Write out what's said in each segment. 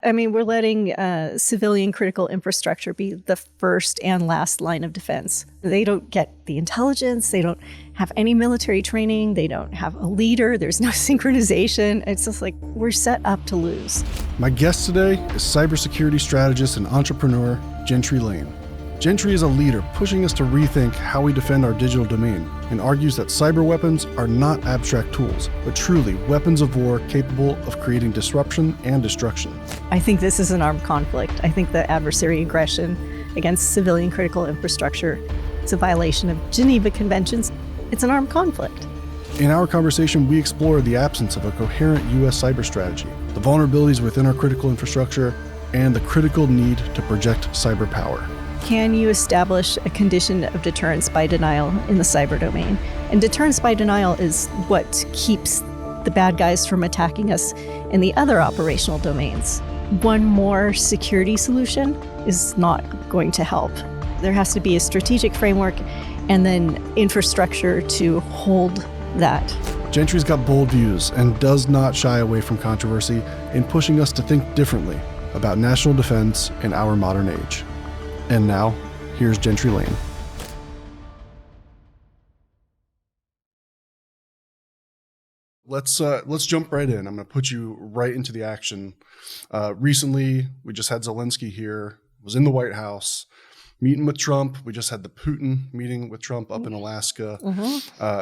I mean, we're letting civilian critical infrastructure be the first and last line of defense. They don't get the intelligence. They don't have any military training. They don't have a leader. There's no synchronization. It's just like we're set up to lose. My guest today is cybersecurity strategist and entrepreneur, Gentry Lane. Gentry is a leader pushing us to rethink how we defend our digital domain and argues that cyber weapons are not abstract tools, but truly weapons of war capable of creating disruption and destruction. I think this is an armed conflict. I think the adversary aggression against civilian critical infrastructure is a violation of Geneva Conventions. It's an armed conflict. In our conversation, we explore the absence of a coherent U.S. cyber strategy, the vulnerabilities within our critical infrastructure, and the critical need to project cyber power. Can you establish a condition of deterrence by denial in the cyber domain? And deterrence by denial is what keeps the bad guys from attacking us in the other operational domains. One more security solution is not going to help. There has to be a strategic framework and then infrastructure to hold that. Gentry's got bold views and does not shy away from controversy in pushing us to think differently about national defense in our modern age. And now, here's Gentry Lane. Let's jump right in. I'm going to put you right into the action. Recently, we just had Zelensky here, was in the White House, meeting with Trump. We just had the Putin meeting with Trump up in Alaska. Mm-hmm.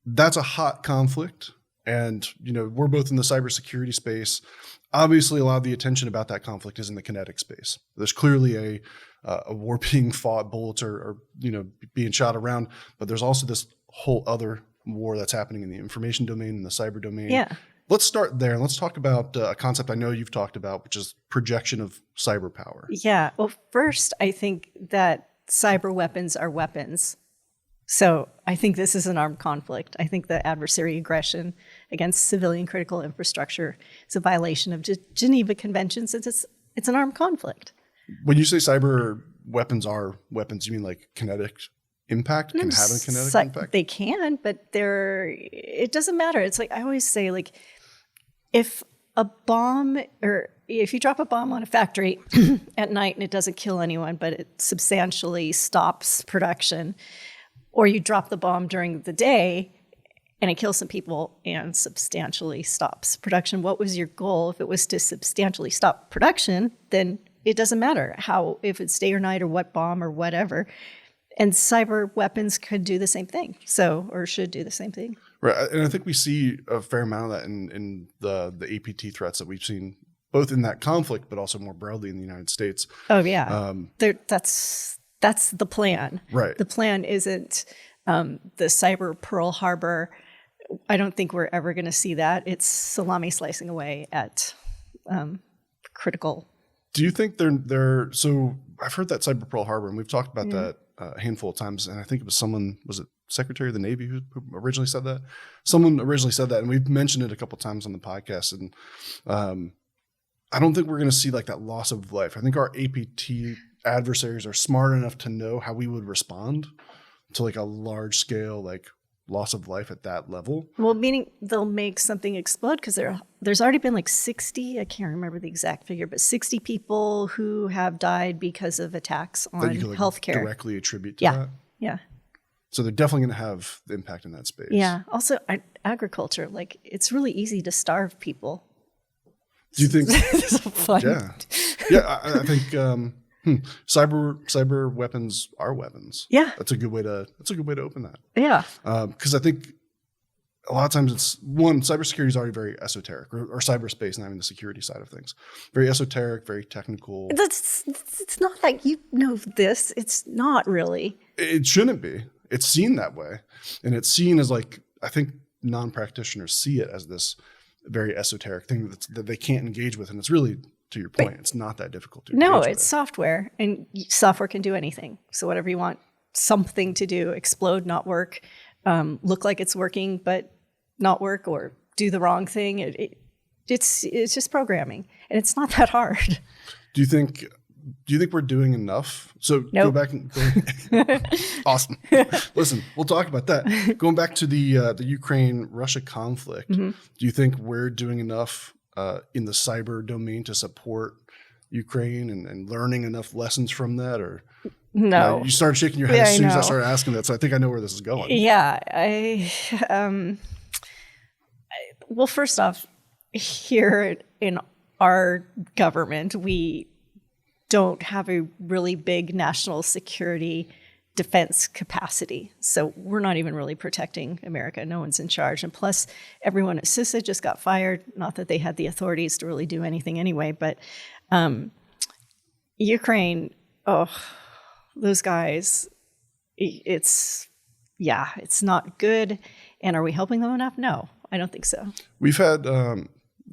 That's a hot conflict. And, we're both in the cybersecurity space. Obviously, a lot of the attention about that conflict is in the kinetic space. There's clearly a war being fought, bullets are being shot around, but there's also this whole other war that's happening in the information domain and the cyber domain. Yeah. Let's start there and let's talk about a concept I know you've talked about, which is projection of cyber power. Yeah. Well, first, I think that cyber weapons are weapons. So I think this is an armed conflict. I think the adversary aggression against civilian critical infrastructure is a violation of Geneva Conventions. It's an armed conflict. When you say cyber weapons are weapons, you mean like kinetic impact? Can have a kinetic impact? They can, but it doesn't matter. It's like I always say, like, if a bomb or if you drop a bomb on a factory at night and it doesn't kill anyone, but it substantially stops production, or you drop the bomb during the day and it kills some people and substantially stops production, what was your goal? If it was to substantially stop production, then it doesn't matter if it's day or night or what bomb or whatever. And cyber weapons could do the same thing, or should do the same thing. Right, and I think we see a fair amount of that in the APT threats that we've seen, both in that conflict, but also more broadly in the United States. Oh yeah, that's the plan. Right. The plan isn't the cyber Pearl Harbor. I don't think we're ever going to see that. It's salami slicing away at critical. Do you think they're so? I've heard that cyber Pearl Harbor, and we've talked about that a handful of times. And I think it was Secretary of the Navy who originally said that? Someone originally said that, and we've mentioned it a couple of times on the podcast. And I don't think we're going to see like that loss of life. I think our APT adversaries are smart enough to know how we would respond to like a large scale like loss of life at that level. Well, meaning they'll make something explode because there's already been like 60, I can't remember the exact figure, but 60 people who have died because of attacks on that you could, like, healthcare. Directly attribute to that? Yeah. So they're definitely going to have the impact in that space. Yeah. Also, agriculture, like it's really easy to starve people. Do you think? It's fun. Yeah. I think cyber weapons are weapons. Yeah. That's a good way to open that. Yeah. Because I think a lot of times cybersecurity is already very esoteric, or cyberspace, not even the security side of things. Very esoteric, very technical. It's not like you know this. It's not really. It shouldn't be. It's seen that way. And it's seen as like, I think non-practitioners see it as this very esoteric thing that they can't engage with. And it's really, to your point, it's not that difficult to engage with. No, it's software, and software can do anything. So whatever you want something to do, explode, not work, look like it's working, but not work, or do the wrong thing. It's just programming, and it's not that hard. Do you think we're doing enough? So nope. Go back and awesome. Listen, we'll talk about that. Going back to the Ukraine-Russia conflict, do you think we're doing enough in the cyber domain to support Ukraine and learning enough lessons from that? Or No. you started shaking your head as I soon as I know. started asking that. So I think I know where this is going. Yeah. Well, first off, here in our government, we don't have a really big national security defense capacity. So we're not even really protecting America. No one's in charge. And plus, everyone at CISA just got fired. Not that they had the authorities to really do anything anyway, but Ukraine, those guys, it's not good. And are we helping them enough? No, I don't think so. We've had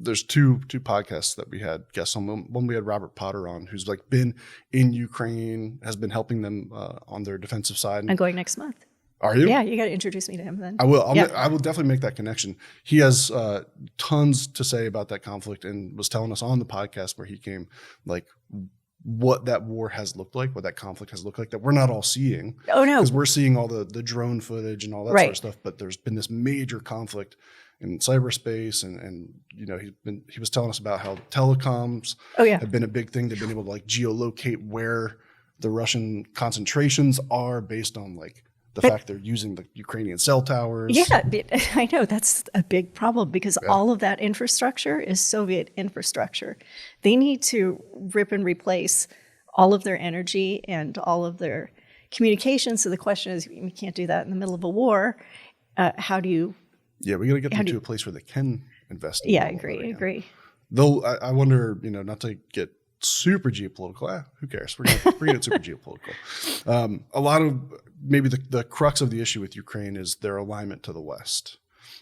there's two podcasts that we had guests on. One we had Robert Potter on, who's like been in Ukraine, has been helping them on their defensive side. I'm going next month. Are you? Yeah, you got to introduce me to him then. I will. I will definitely make that connection. He has tons to say about that conflict, and was telling us on the podcast where he came, like what that war has looked like, what that conflict has looked like, that we're not all seeing. Oh no, because we're seeing all the drone footage and all that sort of stuff. But there's been this major conflict in cyberspace, and he was telling us about how telecoms have been a big thing. They've been able to like geolocate where the Russian concentrations are based on like the fact they're using the Ukrainian cell towers. Yeah, I know that's a big problem because all of that infrastructure is Soviet infrastructure. They need to rip and replace all of their energy and all of their communications. So the question is, we can't do that in the middle of a war. How do you? Yeah, we got to get them to a place where they can invest in I agree. Though I wonder, not to get super geopolitical. Who cares? We're gonna get super geopolitical. A lot of maybe the crux of the issue with Ukraine is their alignment to the West,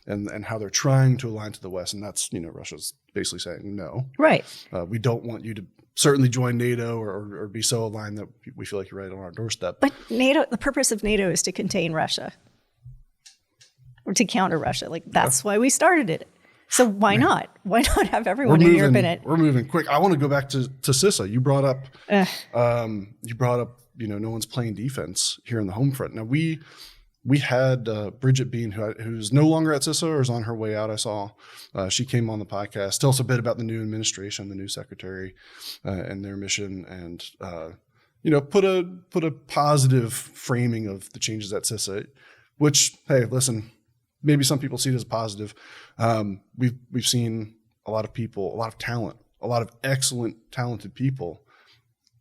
and how they're trying to align to the West, and that's Russia's basically saying no. Right. We don't want you to certainly join NATO or be so aligned that we feel like you're right on our doorstep. But NATO, the purpose of NATO is to contain Russia. Or to counter Russia. Like that's why we started it. So why not? Why not have everyone in Europe in it? We're moving quick. I want to go back to CISA. You brought up no one's playing defense here in the home front. Now we had Bridget Bean, who's no longer at CISA or is on her way out. I saw she came on the podcast. Tell us a bit about the new administration, the new secretary, and their mission, and put a positive framing of the changes at CISA. Which, hey, listen. Maybe some people see it as positive. We've seen a lot of people, a lot of talent, a lot of excellent, talented people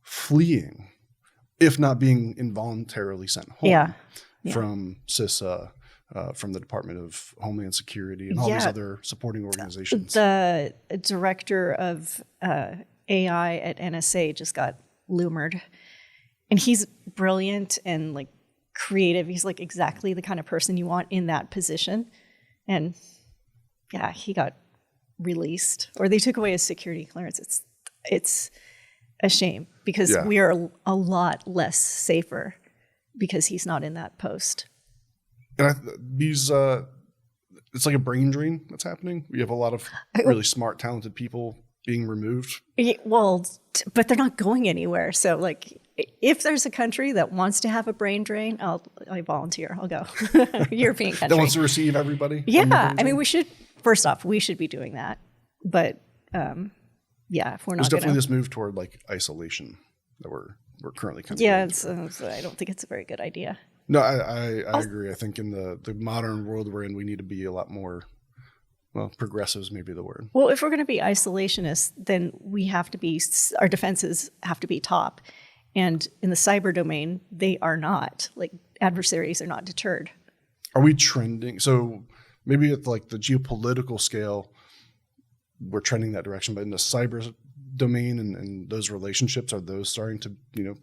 fleeing, if not being involuntarily sent home from CISA, from the Department of Homeland Security and all these other supporting organizations. The director of AI at NSA just got loomered, and he's brilliant and like creative. He's like exactly the kind of person you want in that position. And he got released, or they took away his security clearance. It's a shame because we are a lot less safer because he's not in that post. And it's like a brain drain that's happening. We have a lot of really smart, talented people being removed. Well, but they're not going anywhere. So like, if there's a country that wants to have a brain drain, I volunteer. I'll go. European country that wants to receive everybody. Yeah, I mean, we should be doing that. But if we're not, there's definitely this move toward like isolation that we're currently kind of I don't think it's a very good idea. No, I agree. I think in the modern world we're in, we need to be a lot more. Well, progressive is maybe the word. Well, if we're going to be isolationists, then our defenses have to be top. And in the cyber domain, they are not. Like adversaries are not deterred. Are we trending? So maybe at like the geopolitical scale, we're trending that direction. But in the cyber domain and those relationships, are those starting to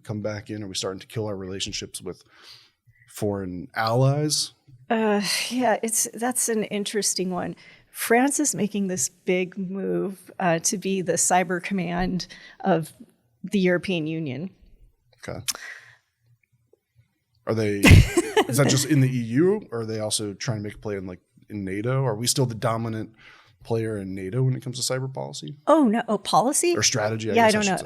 come back in? Are we starting to kill our relationships with foreign allies? That's an interesting one. France is making this big move to be the cyber command of the European Union. Okay. Are they? Is that just in the EU, or are they also trying to make a play in NATO? Are we still the dominant player in NATO when it comes to cyber policy? Oh no, policy or strategy? I don't know.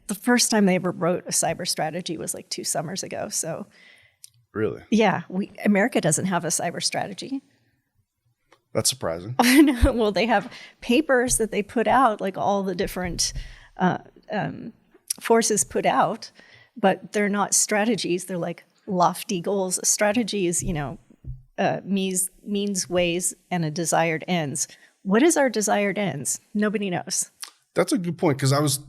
The first time they ever wrote a cyber strategy was like 2 summers ago. So really, America doesn't have a cyber strategy. That's surprising. Well, they have papers that they put out, like all the different forces put out, but they're not strategies. They're like lofty goals. Strategies, means ways and a desired ends. What is our desired ends? Nobody knows. That's a good point, because I was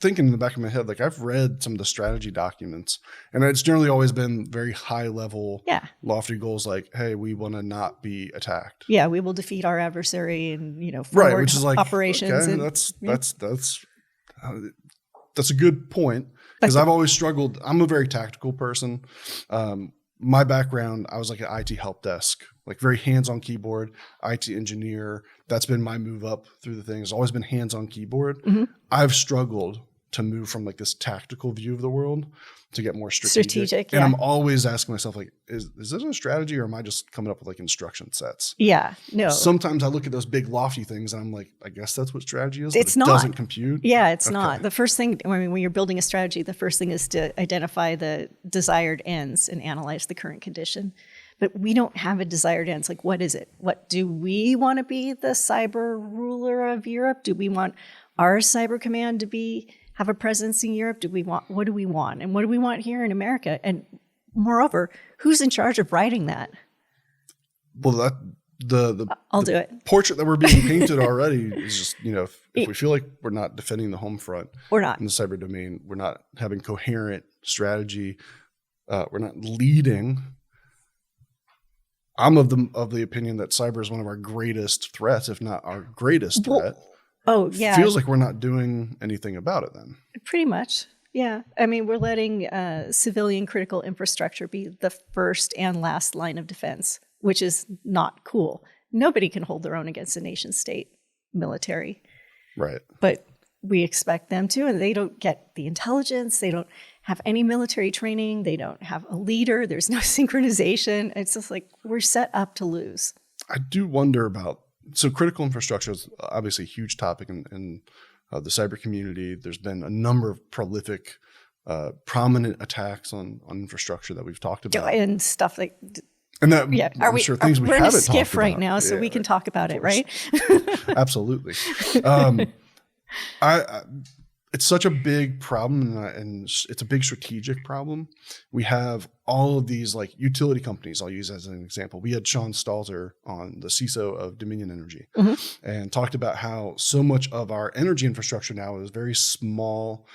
thinking in the back of my head, like I've read some of the strategy documents, and it's generally always been very high level, lofty goals, like, hey, we want to not be attacked. Yeah, we will defeat our adversary and right, which is like operations. Okay, and that's a good point, because I've always struggled. I'm a very tactical person. My background, I was like an IT help desk, like very hands-on keyboard, IT engineer. That's been my move up through the things. Always been hands-on keyboard. Mm-hmm. I've struggled to move from like this tactical view of the world to get more strategic. And I'm always asking myself, like, is this a strategy, or am I just coming up with like instruction sets? Yeah, no. Sometimes I look at those big lofty things and I'm like, I guess that's what strategy is. It's not. It doesn't compute. Yeah, it's not. The first thing, when you're building a strategy, the first thing is to identify the desired ends and analyze the current condition. But we don't have a desired ends. Like, what is it? What do we want to be, the cyber ruler of Europe? Do we want our cyber command to have a presence in Europe? What do we want? And what do we want here in America? And moreover, who's in charge of writing that? Well, I'll do it. Portrait that we're being painted already is just, if we feel like we're not defending the home front, we're not in the cyber domain, we're not having coherent strategy, we're not leading. I'm of the opinion that cyber is one of our greatest threats, if not our greatest threat. Oh, yeah. Feels like we're not doing anything about it then. Pretty much. Yeah. I mean, we're letting civilian critical infrastructure be the first and last line of defense, which is not cool. Nobody can hold their own against a nation state military. Right. But we expect them to, and they don't get the intelligence. They don't have any military training. They don't have a leader. There's no synchronization. It's just like we're set up to lose. I do wonder about, so critical infrastructure is obviously a huge topic in the cyber community. There's been a number of prolific, prominent attacks on infrastructure that we've talked about. And stuff like... And that, yeah, I'm sure things we haven't talked about. We're in a skiff right now, so we can talk about it, right? Absolutely. It's such a big problem, and it's a big strategic problem. We have all of these like utility companies. I'll use as an example. We had Sean Stalzer on, the CISO of Dominion Energy, and talked about how so much of our energy infrastructure now is very small,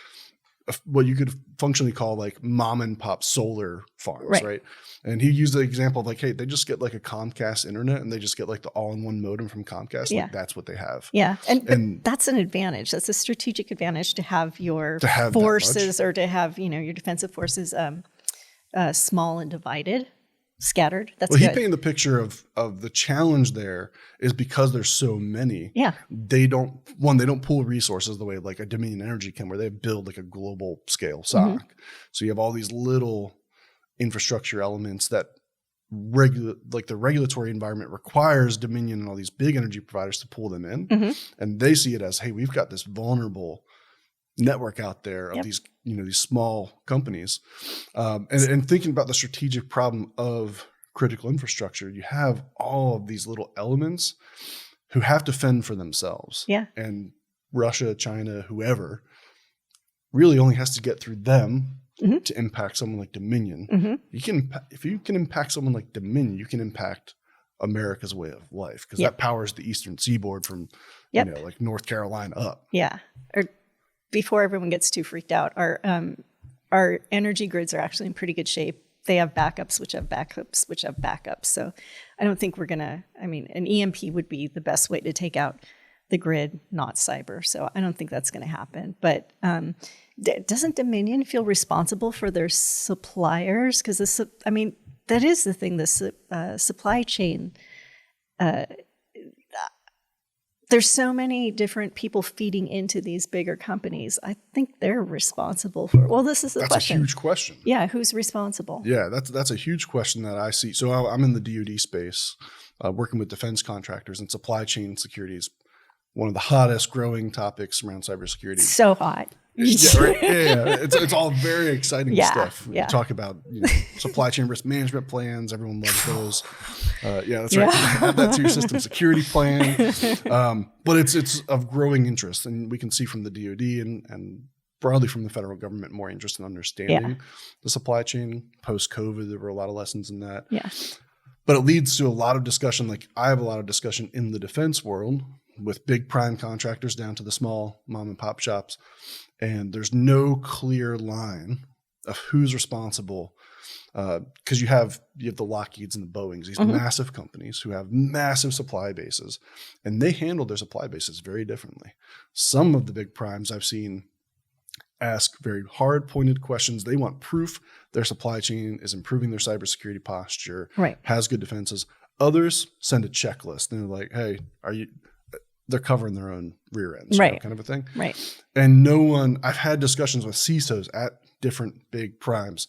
what you could functionally call like mom and pop solar farms, right? And he used the example of like, hey, they just get like a Comcast internet, and they just get like the all-in-one modem from Comcast. Yeah. Like that's what they have. Yeah. And that's an advantage. That's a strategic advantage to have your forces, or to have, your defensive forces small and divided, scattered. That's good. He's painting the picture of the challenge there is because there's so many. Yeah. They don't pool resources the way like a Dominion Energy can, where they build like a global scale SOC. So you have all these little infrastructure elements that like the regulatory environment requires Dominion and all these big energy providers to pull them in. And they see it as, hey, we've got this vulnerable network out there of these, these small companies. And thinking about the strategic problem of critical infrastructure, you have all of these little elements who have to fend for themselves. Yeah. And Russia, China, whoever really only has to get through them to impact someone like Dominion. If you can impact someone like Dominion, you can impact America's way of life, because that powers the Eastern Seaboard from, like North Carolina up. Yeah. Or before everyone gets too freaked out, our energy grids are actually in pretty good shape. They have backups, which have backups, which have backups. So I don't think we're going to, an EMP would be the best way to take out the grid, not cyber. So I don't think that's going to happen. But doesn't Dominion feel responsible for their suppliers? Because that is the thing, the supply chain. There's so many different people feeding into these bigger companies. I think they're responsible for. Well, this is the question. That's a huge question. Yeah, who's responsible? Yeah, that's a huge question that I see. So I'm in the DoD space, working with defense contractors, and supply chain security is one of the hottest growing topics around cybersecurity. So hot. Yeah, right. Yeah. It's all very exciting Yeah, stuff. yeah. We talk about supply chain risk management plans. Everyone loves those. Yeah, that's right. Yeah. Add that to your system security plan. But it's of growing interest, and we can see from the DoD and broadly from the federal government more interest in understanding the supply chain. Post-COVID, there were a lot of lessons in that. Yeah. But it leads to a lot of discussion. Like I have a lot of discussion in the defense world with big prime contractors down to the small mom and pop shops. And there's no clear line of who's responsible. Because you have the Lockheeds and the Boeings, these massive companies who have massive supply bases, and they handle their supply bases very differently. Some of the big primes I've seen ask very hard pointed questions. They want proof their supply chain is improving their cybersecurity posture, has good defenses. Others send a checklist and they're like, hey, they're covering their own rear ends, kind of a thing. Right. And I've had discussions with CISOs at different big primes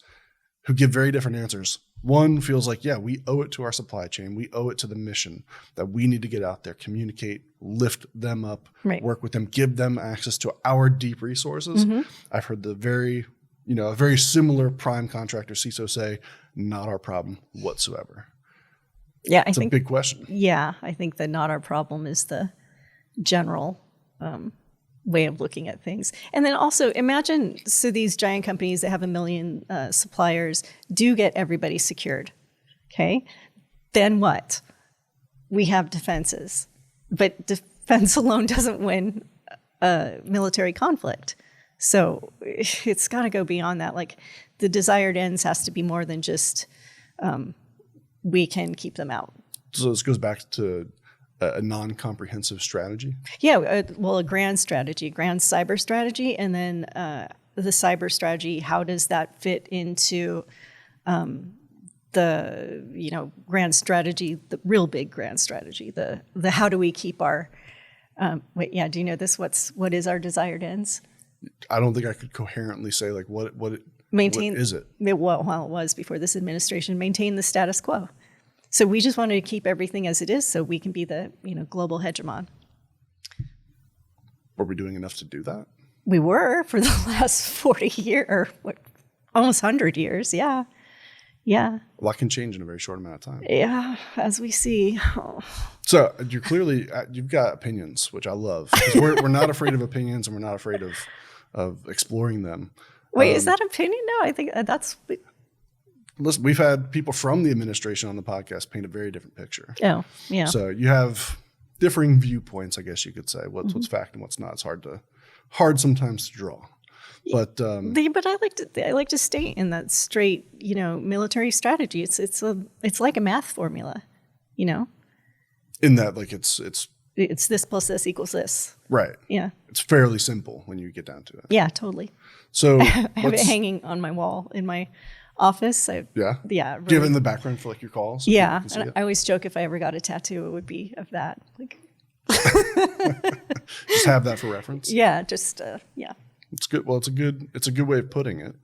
who give very different answers. One feels like, yeah, we owe it to our supply chain. We owe it to the mission that we need to get out there, communicate, lift them up, work with them, give them access to our deep resources. I've heard a very similar prime contractor CISO say, not our problem whatsoever. Yeah, it's a big question. Yeah, I think that not our problem is the general way of looking at things. And then also imagine, so these giant companies that have 1 million suppliers do get everybody secured. Okay. Then what? We have defenses, but defense alone doesn't win a military conflict. So it's got to go beyond that. Like the desired ends has to be more than just we can keep them out. So this goes back to a non-comprehensive strategy? Yeah, a grand strategy, grand cyber strategy, and then the cyber strategy, how does that fit into the grand strategy, the real big grand strategy, the how do we keep our do you know this? What is our desired ends? I don't think I could coherently say like what is it? Well, it was before this administration, maintain the status quo. So we just wanted to keep everything as it is so we can be the global hegemon. Were we doing enough to do that? We were for the last 40 years, or almost 100 years, yeah. Yeah. A lot can change in a very short amount of time. Yeah, as we see. Oh. So you've got opinions, which I love. Because we're not afraid of opinions, and we're not afraid of exploring them. Wait, is that opinion? No, I think that's... Listen, we've had people from the administration on the podcast paint a very different picture. Oh, yeah. So you have differing viewpoints, I guess you could say. What's fact and what's not. It's hard sometimes to draw. But I like to stay in that straight, military strategy. It's like a math formula, In that, like it's this plus this equals this. Right. Yeah. It's fairly simple when you get down to it. Yeah, totally. So I have it hanging on my wall in my office. Yeah. Yeah. Really. Do you have it in the background for like your calls? Yeah. And I always joke if I ever got a tattoo, it would be of that. Like, just have that for reference. Yeah. Just yeah. It's good. Well, it's a good way of putting it.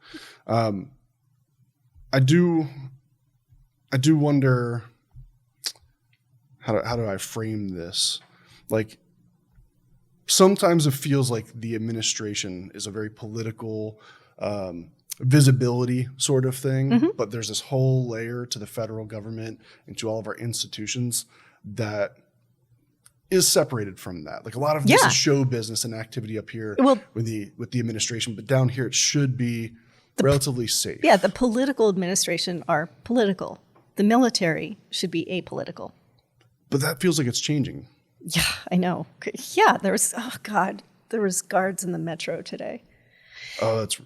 I do wonder how do I frame this? Like sometimes it feels like the administration is a very political visibility sort of thing, but there's this whole layer to the federal government and to all of our institutions that is separated from that. Like a lot of this is show business and activity up here with the administration, but down here it should be relatively safe. Yeah, the political administration are political. The military should be apolitical. But that feels like it's changing. Yeah, I know. Yeah, there was guards in the metro today. Oh, that's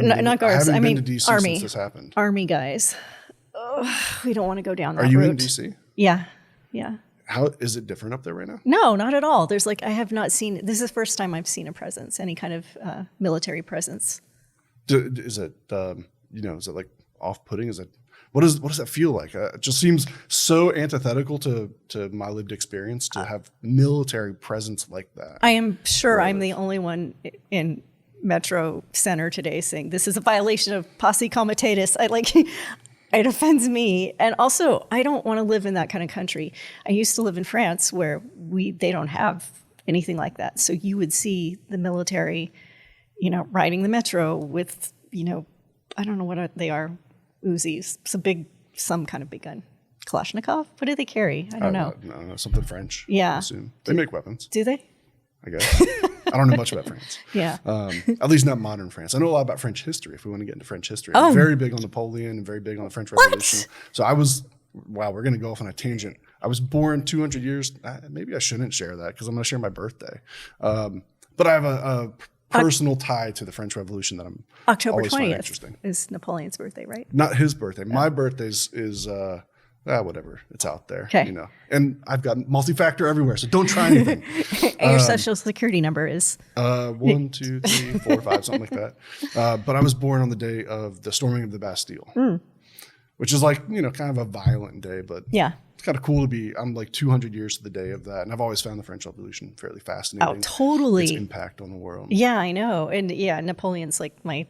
not guards. I haven't been to DC Army, since this happened. Army guys. Oh, we don't want to go down that route. Are you in DC? Yeah, yeah. How is it different up there right now? No, not at all. There's I have not seen. This is the first time I've seen a presence, any kind of military presence. Is it is it like off-putting? Is it what does that feel like? It just seems so antithetical to my lived experience to have military presence like that. I am sure I'm the only one in Metro Center today saying this is a violation of posse comitatus. It offends me. And also, I don't want to live in that kind of country. I used to live in France where they don't have anything like that. So you would see the military riding the metro with, I don't know what they are, Uzis, some kind of big gun. Kalashnikov? What do they carry? I don't know. No, something French. Yeah. I assume. They make weapons. Do they? I guess. I don't know much about France. Yeah. At least not modern France. I know a lot about French history, if we want to get into French history. I'm very big on Napoleon and very big on the French Revolution. So we're going to go off on a tangent. I was born 200 years. Maybe I shouldn't share that because I'm going to share my birthday. But I have a personal tie to the French Revolution that I'm October always find 20th interesting. is Napoleon's birthday, right? Not his birthday. My birthday is whatever. It's out there. Okay. And I've got multi-factor everywhere, so don't try anything. And your social security number is 1, 2, 3, 4, 5, something like that. But I was born on the day of the storming of the Bastille, which is like, kind of a violent day, but yeah. It's kind of cool to be. I'm like 200 years to the day of that, and I've always found the French Revolution fairly fascinating. Oh, totally. Its impact on the world. Yeah, I know. And yeah, Napoleon's like I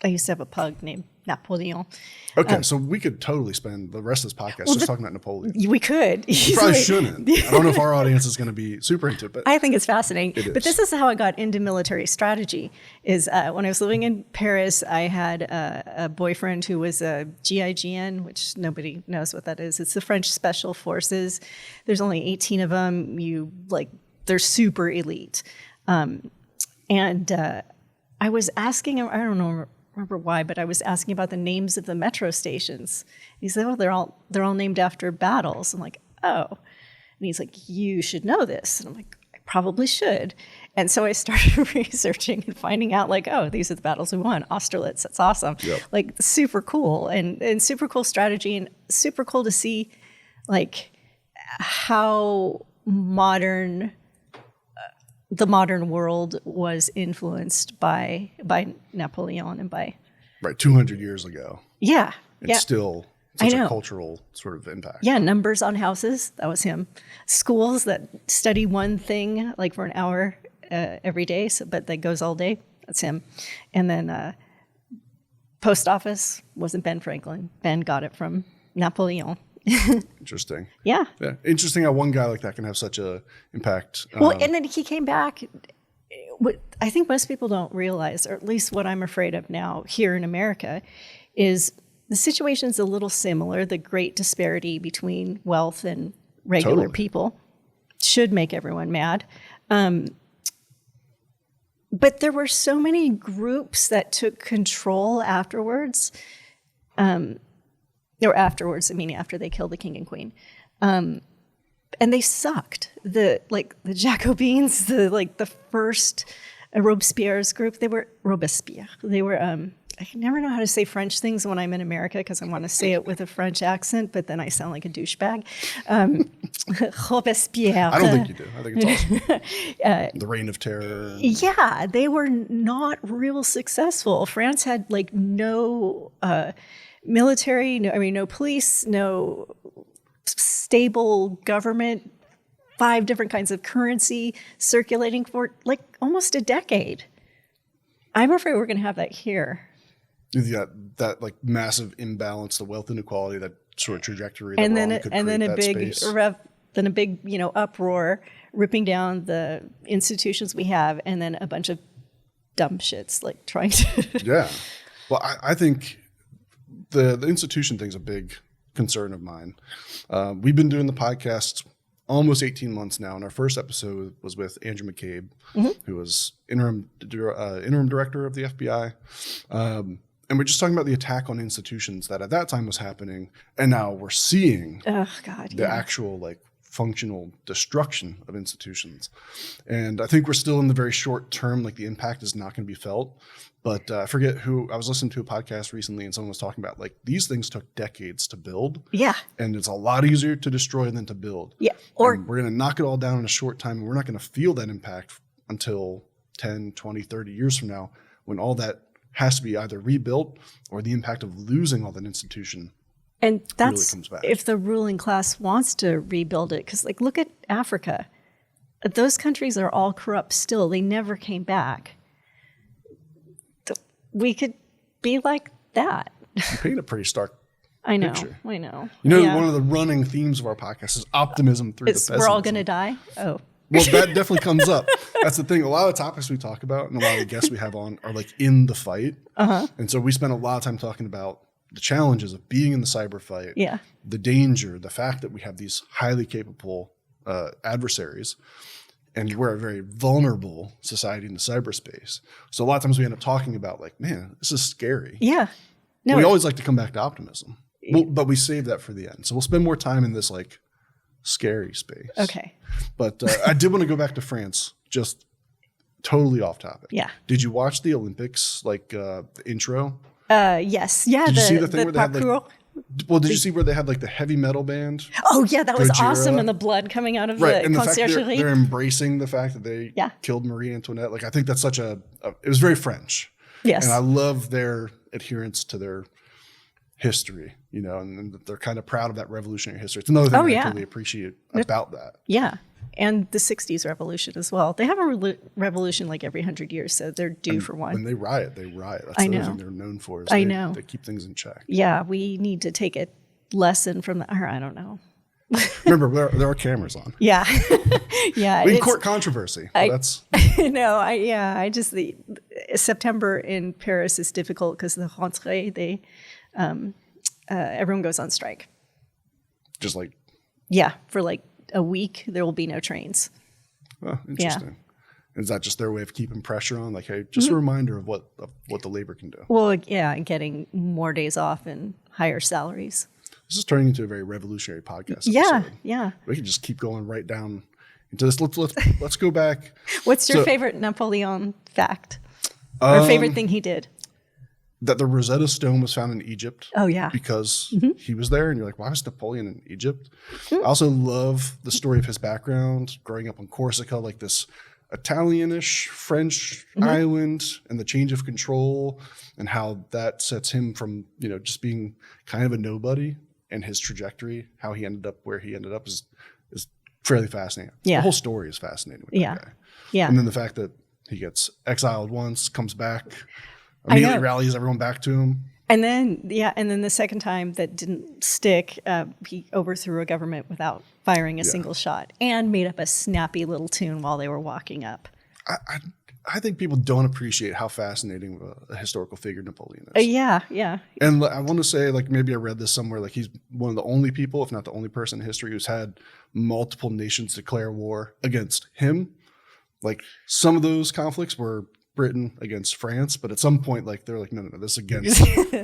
used to have a pug named Napoleon. Okay, so we could totally spend the rest of this podcast just talking about Napoleon. We could. We probably shouldn't. I don't know if our audience is going to be super into it, but I think it's fascinating. But this is how I got into military strategy. Is when I was living in Paris, I had a boyfriend who was a GIGN, which nobody knows what that is. It's the French Special Forces. There's only 18 of them. They're super elite. And I was asking him, I don't remember why, but I was asking about the names of the metro stations. He said, "Oh, they're all named after battles." I'm like, "Oh," and he's like, "You should know this." And I'm like, "I probably should." And so I started researching and finding out, like, "Oh, these are the battles we won. Austerlitz, that's awesome." Yep. Like, super cool and super cool strategy and super cool to see, like, how the modern world was influenced by Napoleon and by 200 years ago. Yeah. It's still such a cultural sort of impact. Yeah, numbers on houses, that was him. Schools that study one thing like for an hour every day, but that goes all day, that's him. And then post office wasn't Ben Franklin. Ben got it from Napoleon. Interesting. Yeah. Interesting how one guy like that can have such a impact. Well, and then he came back. What I think most people don't realize, or at least what I'm afraid of now here in America, is the situation's a little similar. The great disparity between wealth and regular people should make everyone mad. But there were so many groups that took control afterwards. Or afterwards, I mean, after they killed the king and queen. And they sucked. The Jacobins, the first Robespierre's group, they were Robespierre. They were, I never know how to say French things when I'm in America because I want to say it with a French accent, but then I sound like a douchebag. Robespierre. I don't think you do. I think it's awesome. The Reign of Terror. Yeah, they were not real successful. France had no military, no police, no stable government, 5 different kinds of currency circulating for almost a decade. I'm afraid we're going to have that here. Yeah, that massive imbalance, the wealth inequality, that sort of trajectory. And then a big uproar, ripping down the institutions we have, and then a bunch of dumb shits trying to. Yeah, well, I think the institution thing's a big concern of mine. We've been doing the podcast almost 18 months now, and our first episode was with Andrew McCabe, who was interim director of the FBI. And we're just talking about the attack on institutions that at that time was happening, and now we're seeing the actual functional destruction of institutions. And I think we're still in the very short term, the impact is not going to be felt. But I forget who, I was listening to a podcast recently and someone was talking about these things took decades to build. Yeah. And it's a lot easier to destroy than to build. Yeah. And we're going to knock it all down in a short time, and we're not going to feel that impact until 10, 20, 30 years from now, when all that has to be either rebuilt or the impact of losing all that institution. And that's really comes back. If the ruling class wants to rebuild it. Because look at Africa. Those countries are all corrupt still. They never came back. We could be like that. You paint a pretty stark picture. I know. One of the running themes of our podcast is optimism through the pessimism. We're all going to die? Oh. Well, that definitely comes up. That's the thing. A lot of topics we talk about and a lot of the guests we have on are like in the fight. And so we spend a lot of time talking about the challenges of being in the cyber fight, the danger, the fact that we have these highly capable adversaries, and we're a very vulnerable society in the cyberspace. So a lot of times we end up talking about like, man, this is scary. Yeah. No, we always like to come back to optimism, but we save that for the end. So we'll spend more time in this like scary space. Okay. But I did want to go back to France, just totally off topic. Yeah. Did you watch the Olympics, like the intro? Yes. Yeah. Did you see the thing where they had parkour? Did you see where they had like the heavy metal band? Oh yeah, that was Gojira? awesome, and the blood coming out of Right, the and the fact conciergerie. they're embracing the fact that they killed Marie Antoinette. Like I think that's such it was very French. Yes. And I love their adherence to their history, you know, and they're kind of proud of that revolutionary history. It's another thing I totally appreciate about that. Yeah. And the 60s revolution as well. They have a revolution like every 100 years, so they're due for one. When they riot, they riot. That's I the know. other thing they're known for. Is I know. They keep things in check. Yeah, we need to take a lesson from that. Or I don't know. Remember, there are cameras on. Yeah. Yeah. In court controversy. That's No, I just, September in Paris is difficult because the rentrée, everyone goes on strike. just like, Yeah, for like a week, there will be no trains. oh, interesting. Is that just their way of keeping pressure on? Like, hey, just a reminder of what the labor can do. Well, yeah, and getting more days off and higher salaries. This is turning into a very revolutionary podcast. Yeah, episode. yeah. We can just keep going right down into this. Let's go back. What's your favorite Napoleon fact? Or favorite thing he did? That the Rosetta Stone was found in Egypt. Oh, yeah. Because he was there, and you're like, why was Napoleon in Egypt? I also love the story of his background, growing up on Corsica, like this Italianish French island, and the change of control, and how that sets him from, you know, just being kind of a nobody, and his trajectory, how he ended up where he ended up is fairly fascinating. Yeah. The whole story is fascinating with that guy. Yeah. And then the fact that he gets exiled once, comes back, immediately rallies everyone back to him. And then, the second time that didn't stick, he overthrew a government without firing a single shot and made up a snappy little tune while they were walking up. I think people don't appreciate how fascinating a historical figure Napoleon is. Yeah. And I want to say, like, maybe I read this somewhere, like he's one of the only people, if not the only person in history who's had multiple nations declare war against him. Like, some of those conflicts were Britain against France, but at some point, like, they're like, no, this is against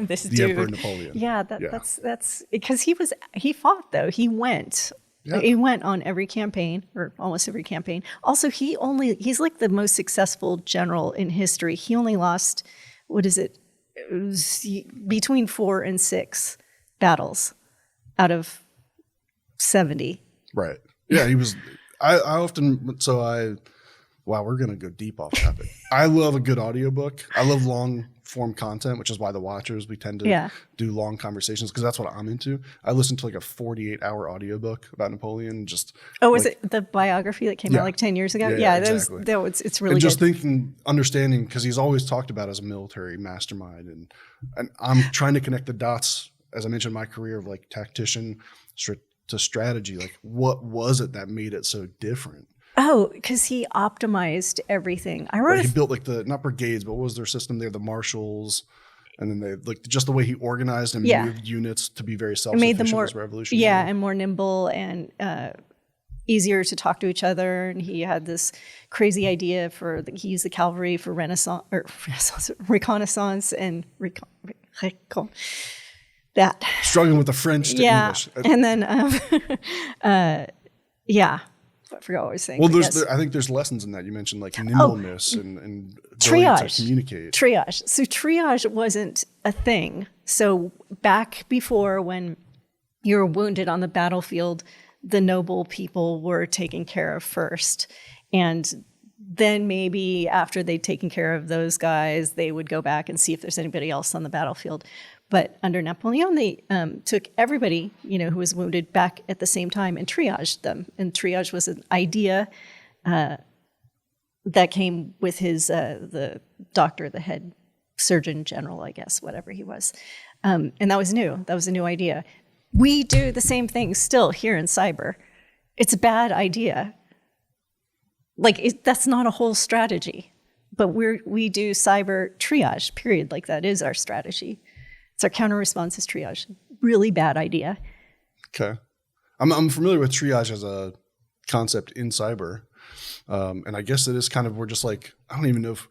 This the dude. Emperor Napoleon. Yeah, that's because he fought though. He went. Yeah. He went on every campaign, or almost every campaign. Also, he's like the most successful general in history. He only lost, it was between 4 and 6 battles out of 70. Right. Yeah, he was. Wow, we're going to go deep off topic. I love a good audiobook. I love long form content, which is why the Watchers, we tend to do long conversations because that's what I'm into. I listened to like a 48-hour audiobook about Napoleon. Was it the biography that came out like 10 years ago? Yeah, exactly. It's really and good. just understanding, because he's always talked about as a military mastermind. And I'm trying to connect the dots, as I mentioned, my career of like tactician to strategy. Like, what was it that made it so different? Oh, because he optimized everything. He built like not brigades, but what was their system there? The marshals, and then they like just the way he organized and moved units to be very self-sufficient. Made them more revolutionary. Yeah, and more nimble and easier to talk to each other. And he had this crazy idea he used the cavalry for reconnaissance and that. Struggling with the French to English. And then I forgot what I was saying. Well, I think there's lessons in that. You mentioned like nimbleness and triage to communicate. Triage. So triage wasn't a thing. So back before, when you were wounded on the battlefield, the noble people were taken care of first. And then maybe after they'd taken care of those guys, they would go back and see if there's anybody else on the battlefield. But under Napoleon, they took everybody, who was wounded back at the same time and triaged them. And triage was an idea that came with his the doctor, the head surgeon general, I guess, whatever he was. And that was new. That was a new idea. We do the same thing still here in cyber. It's a bad idea. Like that's not a whole strategy, but we do cyber triage, period. Like that is our strategy. It's our counter response is triage. Really bad idea. Okay. I'm familiar with triage as a concept in cyber. And I guess it is kind of, we're just like, I don't even know if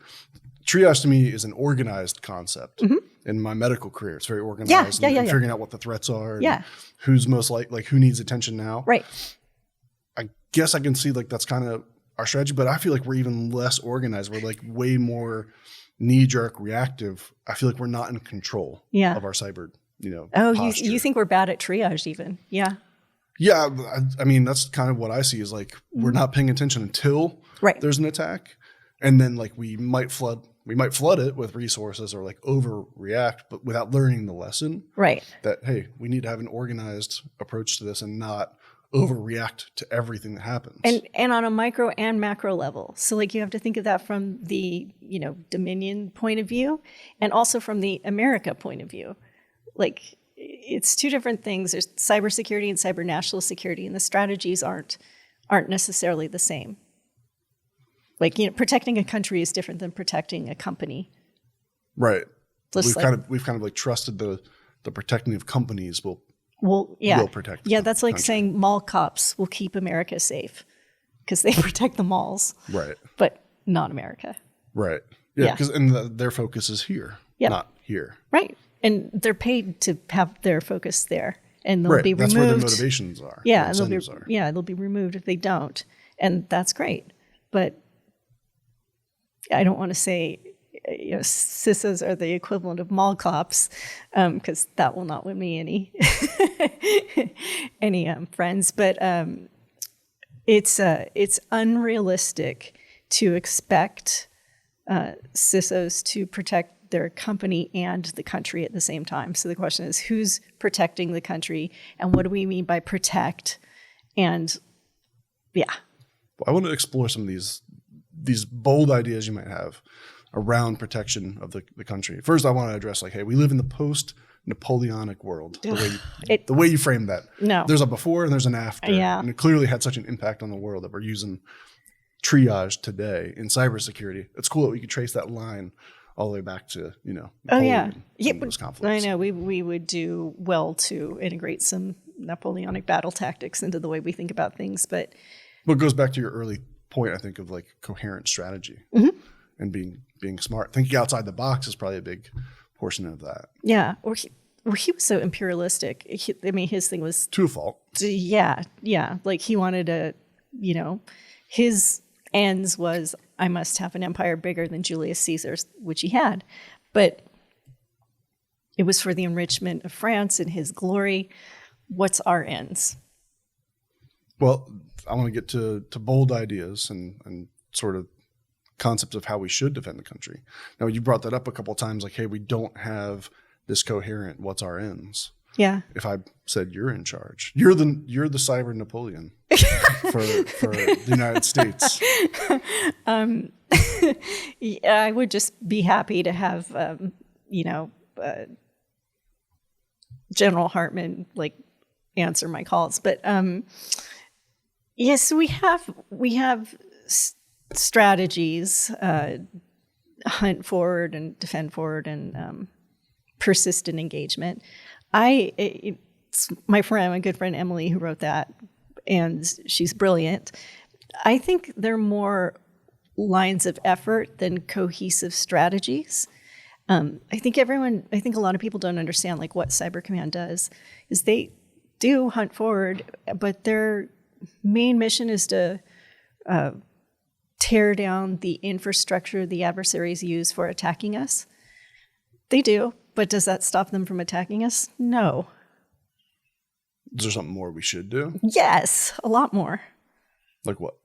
triage to me is an organized concept. In my medical career, it's very organized. Yeah. Figuring out what the threats are. Yeah. And who's most like who needs attention now. Right. I guess I can see like that's kind of our strategy, but I feel like we're even less organized. We're like way more knee-jerk reactive. I feel like we're not in control of our cyber, posture. You think we're bad at triage even. Yeah. Yeah. I mean, that's kind of what I see is like, we're not paying attention until there's an attack. And then like we might flood it with resources or like overreact, but without learning the lesson. Right. That, hey, we need to have an organized approach to this and not overreact to everything that happens. And on a micro and macro level. So like you have to think of that from the, Dominion point of view and also from the America point of view. Like it's two different things. There's cybersecurity and cyber national security, and the strategies aren't necessarily the same. Like, protecting a country is different than protecting a company. Right. Just We've kind of like trusted the protecting of companies will protect. Yeah, that's like country. saying mall cops will keep America safe because they protect the malls. Right. But not America. Right. Yeah, because their focus is here, not here. Right. And they're paid to have their focus there. And they'll be removed. That's where their motivations are. Yeah, they'll be removed if they don't. And that's great. But I don't want to say CISOs are the equivalent of mall cops, because that will not win me any friends. But it's unrealistic to expect CISOs to protect their company and the country at the same time. So the question is, who's protecting the country, and what do we mean by protect? And Well, I want to explore some of these bold ideas you might have around protection of the country. First, I want to address hey, we live in the post-Napoleonic world. The way you frame that. No. There's a before and there's an after. Yeah. And it clearly had such an impact on the world that we're using triage today in cybersecurity. It's cool that we could trace that line all the way back to, Napoleon and those conflicts. I know. We would do well to integrate some Napoleonic battle tactics into the way we think about things. But it goes back to your early point, I think, of coherent strategy and being smart. Thinking outside the box is probably a big portion of that. Yeah. Or he was so imperialistic. His thing was to a fault. Yeah. Like he wanted to, his ends was, I must have an empire bigger than Julius Caesar's, which he had. But it was for the enrichment of France and his glory. What's our ends? Well, I want to get to bold ideas and sort of concepts of how we should defend the country. Now, you brought that up a couple of times, hey, we don't have this coherent, what's our ends? Yeah. If I said you're in charge, you're the cyber Napoleon for the United States. Yeah, I would just be happy to have, General Hartman answer my calls. But yes, we have strategies, hunt forward and defend forward, and persistent engagement. It's my good friend Emily, who wrote that, and she's brilliant. I think they're more lines of effort than cohesive strategies. I think a lot of people don't understand what Cyber Command does. Is they do hunt forward, but their main mission is to tear down the infrastructure the adversaries use for attacking us. They do, but does that stop them from attacking us? No. Is there something more we should do? Yes, a lot more. Like what?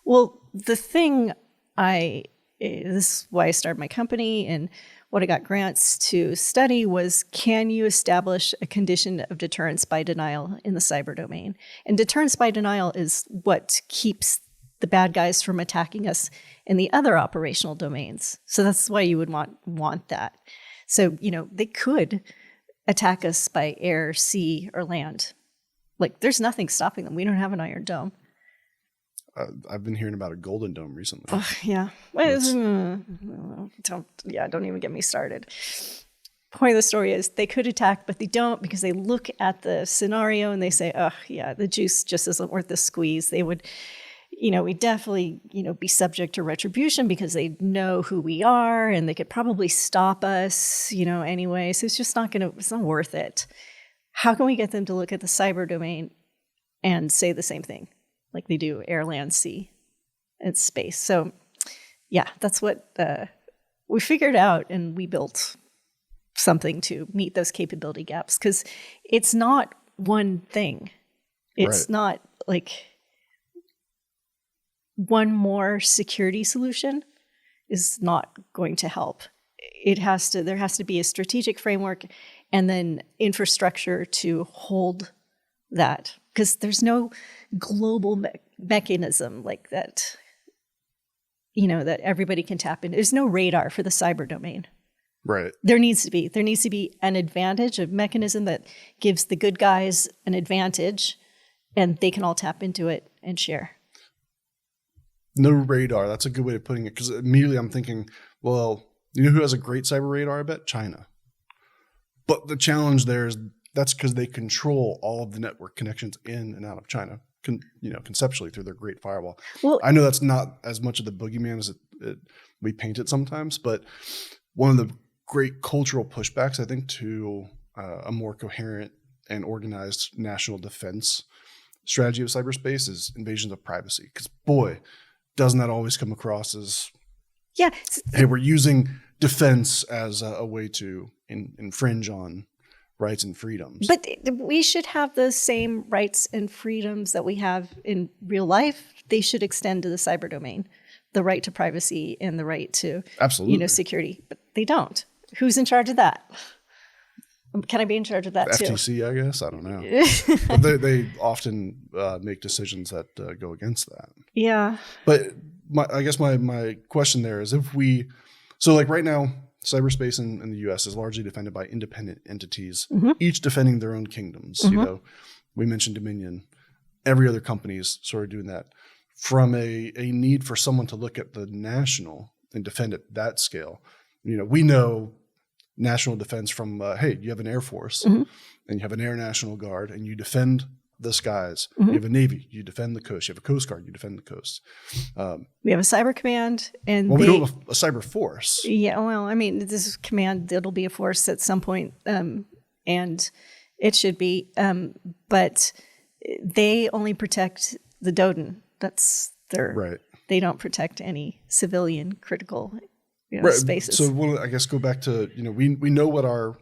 Well, the thing this is why I started my company, and what I got grants to study was, can you establish a condition of deterrence by denial in the cyber domain? And deterrence by denial is what keeps the bad guys from attacking us in the other operational domains. So that's why you would want that. So, they could attack us by air, sea, or land. There's nothing stopping them. We don't have an Iron Dome. I've been hearing about a Golden Dome recently. Yeah. Don't even get me started. Point of the story is they could attack, but they don't, because they look at the scenario and they say, oh, yeah, the juice just isn't worth the squeeze. They would, we definitely, be subject to retribution because they know who we are and they could probably stop us, anyway. So it's not worth it. How can we get them to look at the cyber domain and say the same thing like they do air, land, sea, and space? So yeah, that's what we figured out, and we built something to meet those capability gaps, because it's not one thing. It's not like one more security solution is not going to help. There has to be a strategic framework and then infrastructure to hold that, because there's no global mechanism like that, that everybody can tap into. There's no radar for the cyber domain. Right. There needs to be an advantage, a mechanism that gives the good guys an advantage, and they can all tap into it and share. No radar. That's a good way of putting it, because immediately I'm thinking, well, you know who has a great cyber radar? I bet China. But the challenge there is that's because they control all of the network connections in and out of China, conceptually through their great firewall. Well, I know that's not as much of the boogeyman as we paint it sometimes, but one of the great cultural pushbacks, I think, to a more coherent and organized national defense strategy of cyberspace is invasions of privacy. Because boy, doesn't that always come across as, hey, we're using defense as a way to infringe on rights and freedoms. But we should have the same rights and freedoms that we have in real life. They should extend to the cyber domain, the right to privacy and the right to security. But they don't. Who's in charge of that? Can I be in charge of that too? FTC, I guess. I don't know. But they often make decisions that go against that. Yeah. But I guess my question there is, so like right now, cyberspace in the U.S. is largely defended by independent entities, each defending their own kingdoms. We mentioned Dominion. Every other company is sort of doing that. From a need for someone to look at the national and defend at that scale. We know national defense from, hey, you have an Air Force and you have an Air National Guard and you defend the skies. You have a Navy, you defend the coast. You have a Coast Guard, you defend the coast. We have a cyber command. And we don't have a cyber force. Yeah, well, I mean, this is command. It'll be a force at some point, and it should be. But they only protect the DoDN. That's their... Right. They don't protect any civilian critical spaces. So I guess go back to, we know what our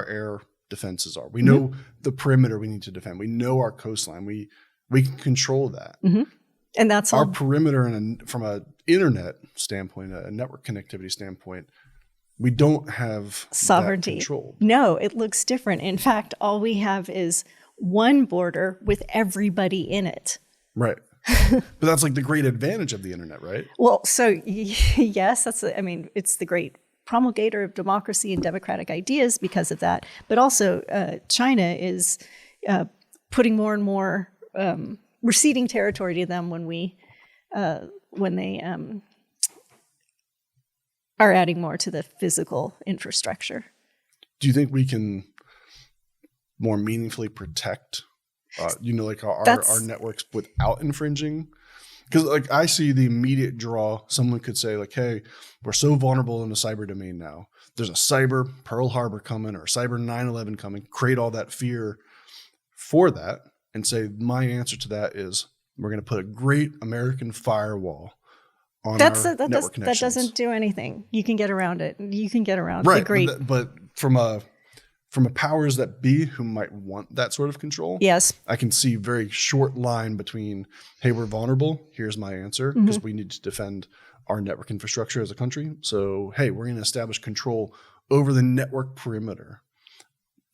air defenses are. We know the perimeter we need to defend. We know our coastline. We can control that. And that's our all. Perimeter from an internet standpoint, a network connectivity standpoint, we don't have sovereignty. That control. No, it looks different. In fact, all we have is one border with everybody in it. Right. But that's like the great advantage of the internet, right? Well, so yes, it's the great promulgator of democracy and democratic ideas because of that. But also, China is putting more and more, we're ceding territory to them when they are adding more to the physical infrastructure. Do you think we can more meaningfully protect our networks without infringing? Because I see the immediate draw. Someone could say hey, we're so vulnerable in the cyber domain now. There's a cyber Pearl Harbor coming or cyber 9/11 coming. Create all that fear for that and say my answer to that is we're going to put a great American firewall on our network connections. That doesn't do anything. You can get around it. You can get around right, the great. But from a powers that be who might want that sort of control. Yes. I can see very short line between, hey, we're vulnerable. Here's my answer because we need to defend our network infrastructure as a country. So, hey, we're going to establish control over the network perimeter.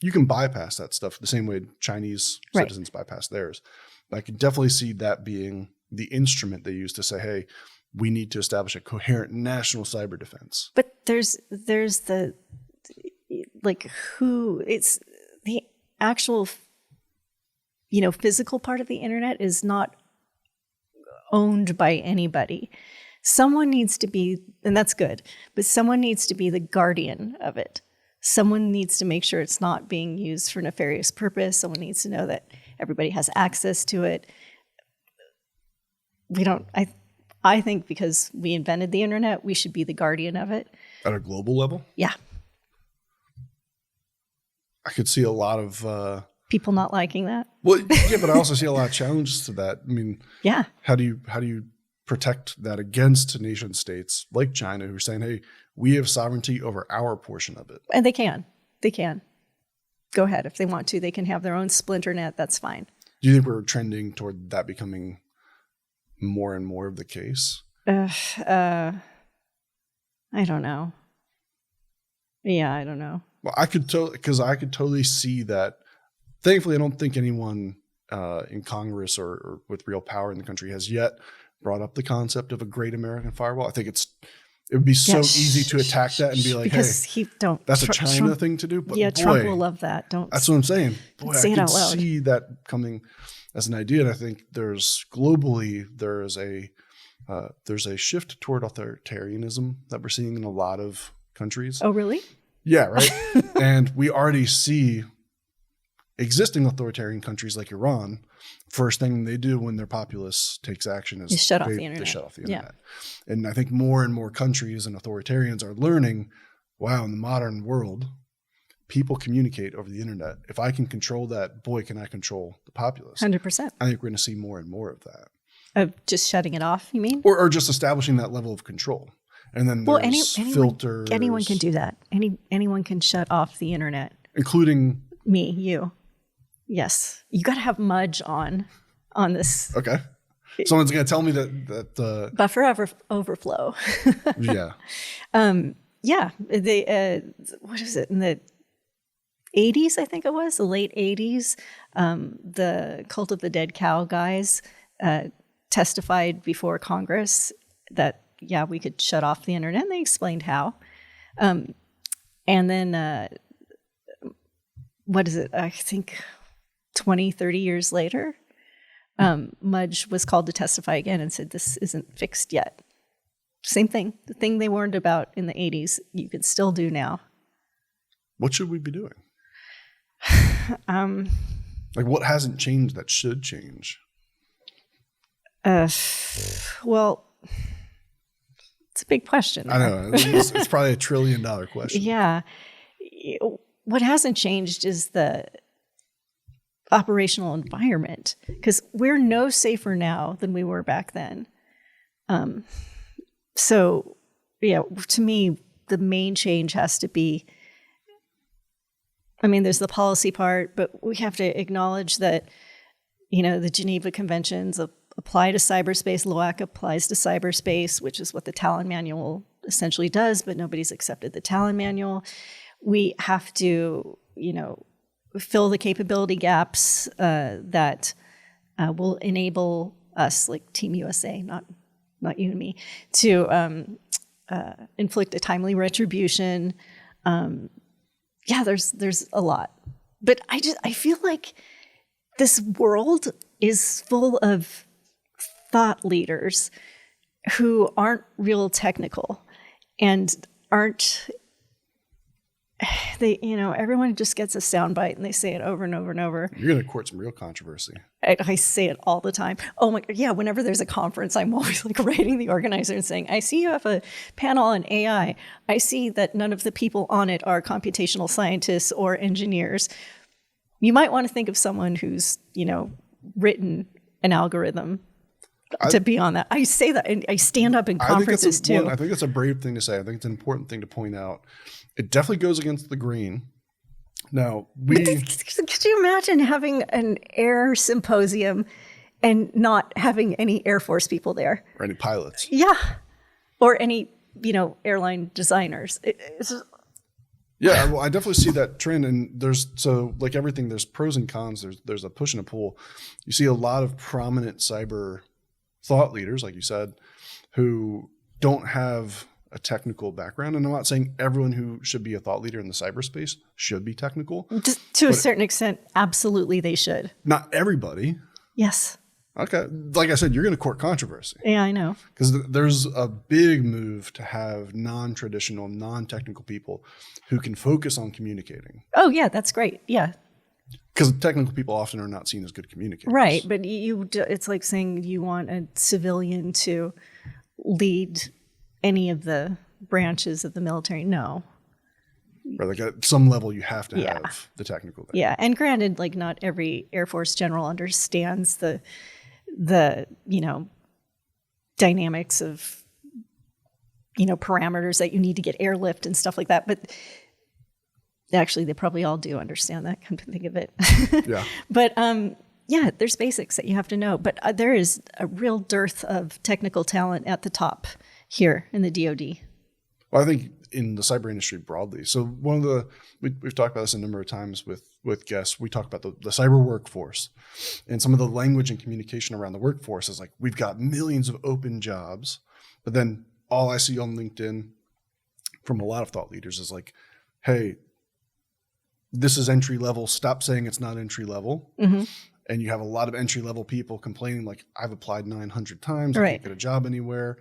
You can bypass that stuff the same way Chinese citizens bypass theirs. But I can definitely see that being the instrument they use to say, hey, we need to establish a coherent national cyber defense. But there's the it's the actual, physical part of the internet is not owned by anybody. Someone needs to be, and that's good, but someone needs to be the guardian of it. Someone needs to make sure it's not being used for nefarious purpose. Someone needs to know that everybody has access to it. I think because we invented the internet, we should be the guardian of it. At a global level? Yeah. I could see a lot of people not liking that. Well, yeah, but I also see a lot of challenges to that. I mean, yeah. How do you protect that against nation states like China who are saying, hey, we have sovereignty over our portion of it? And they can. Go ahead. If they want to, they can have their own splinter net. That's fine. Do you think we're trending toward that becoming more and more of the case? I don't know. Yeah, I don't know. Well, I could totally see that. Thankfully, I don't think anyone in Congress or with real power in the country has yet brought up the concept of a great American firewall. I think it would be so easy to attack that and be like, because hey, that's a China Trump, thing to do. But yeah, boy, Trump will love that. That's what I'm saying. Boy, say I it could out loud. see that coming as an idea. And I think there's a shift toward authoritarianism that we're seeing in a lot of countries. Oh, really? Yeah, right. And we already see existing authoritarian countries like Iran, first thing they do when their populace takes action is they shut off the internet. They shut off the internet. And I think more and more countries and authoritarians are learning, wow, in the modern world, people communicate over the internet. If I can control that, boy, can I control the populace. 100%. I think we're going to see more and more of that. Of just shutting it off, you mean? Or just establishing that level of control. And then there's filters. Anyone can do that. Anyone can shut off the internet. Including me, you. Yes. You got to have Mudge on this. Okay. Someone's going to tell me that buffer overflow. Yeah. Yeah. What is it? In the 80s, I think it was, the late 80s, the Cult of the Dead Cow guys testified before Congress that, yeah, we could shut off the internet. And they explained how. And then, what is it? I think 20, 30 years later, Mudge was called to testify again and said, this isn't fixed yet. Same thing. The thing they warned about in the 80s, you can still do now. What should we be doing? Like, what hasn't changed that should change? Well, it's a big question. I know. It's probably $1 trillion question. Yeah. What hasn't changed is the operational environment, because we're no safer now than we were back then. So, yeah, to me, the main change has to be, I mean, there's the policy part, but we have to acknowledge that, the Geneva Conventions apply to cyberspace. LOAC applies to cyberspace, which is what the Talon Manual essentially does, but nobody's accepted the Talon Manual. We have to, fill the capability gaps that will enable us, like Team USA, not you and me, to inflict a timely retribution. Yeah, there's a lot, but I feel like this world is full of thought leaders who aren't real technical and aren't. Everyone just gets a soundbite and they say it over and over and over. You're going to court some real controversy. I say it all the time. Oh my God. Yeah. Whenever there's a conference, I'm always like writing the organizer and saying, I see you have a panel on AI. I see that none of the people on it are computational scientists or engineers. You might want to think of someone who's, written an algorithm to be on that. I say that, and I stand up in conferences too. I think it's a brave thing to say. I think it's an important thing to point out. It definitely goes against the grain. Now, could you imagine having an air symposium and not having any Air Force people there? Or any pilots. Yeah. Or any, airline designers. Yeah, well, I definitely see that trend. And like everything, there's pros and cons. There's a push and a pull. You see a lot of prominent cyber thought leaders, like you said, who don't have a technical background. And I'm not saying everyone who should be a thought leader in the cyberspace should be technical. To a certain extent, absolutely they should. Not everybody. Yes. Okay. Like I said, you're going to court controversy. Yeah, I know. Because there's a big move to have non-traditional, non-technical people who can focus on communicating. Oh, yeah, that's great. Yeah. Because technical people often are not seen as good communicators. Right. But it's like saying you want a civilian to lead any of the branches of the military. No. Right, like at some level, you have to Yeah. have the technical. There. Yeah. And granted, like not every Air Force general understands the dynamics of, parameters that you need to get airlift and stuff like that. But actually, they probably all do understand that, come to think of it. Yeah. But there's basics that you have to know. But there is a real dearth of technical talent at the top here in the DoD. Well, I think in the cyber industry broadly. So one of the, we've talked about this a number of times with guests. We talk about the cyber workforce, and some of the language and communication around the workforce is like, we've got millions of open jobs, but then all I see on LinkedIn from a lot of thought leaders is like, hey, this is entry level. Stop saying it's not entry level. Mm-hmm. And you have a lot of entry level people complaining like, I've applied 900 times. I Right. can't get a job anywhere.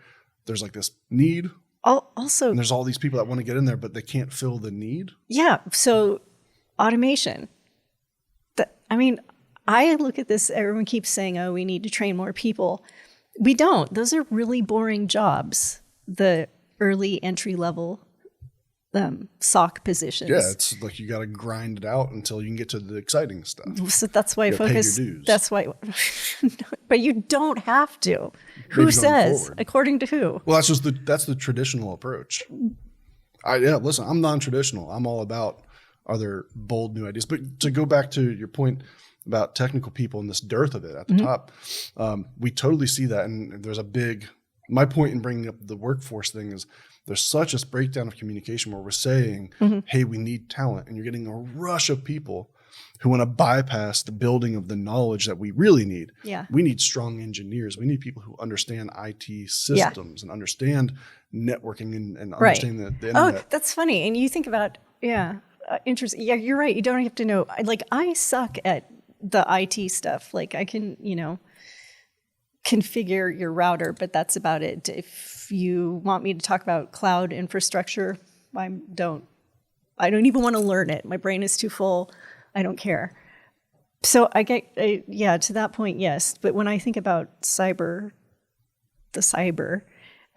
There's like this need. Also, And there's all these people that want to get in there, but they can't fill the need. yeah. So automation. I look at this, everyone keeps saying, oh, we need to train more people. We don't. Those are really boring jobs, the early entry level SOC positions. Yeah, it's like you got to grind it out until you can get to the exciting stuff. So that's why I You gotta pay focus. your dues. That's why. But you don't have to. Who Maybe going says? forward. According to who? Well, that's the traditional approach. Listen, I'm non-traditional. I'm all about other bold new ideas. But to go back to your point about technical people and this dearth of it at the top, we totally see that. And there's my point in bringing up the workforce thing is there's such a breakdown of communication where we're saying, hey, we need talent. And you're getting a rush of people who want to bypass the building of the knowledge that we really need. Yeah. We need strong engineers. We need people who understand IT systems and understand networking and understand the internet. Oh, that's funny. And you think about, interesting. Yeah, you're right. You don't have to know. I suck at the IT stuff. Like I can, configure your router, but that's about it. If you want me to talk about cloud infrastructure, I don't even want to learn it. My brain is too full. I don't care. So I get, to that point, yes. But when I think about cyber,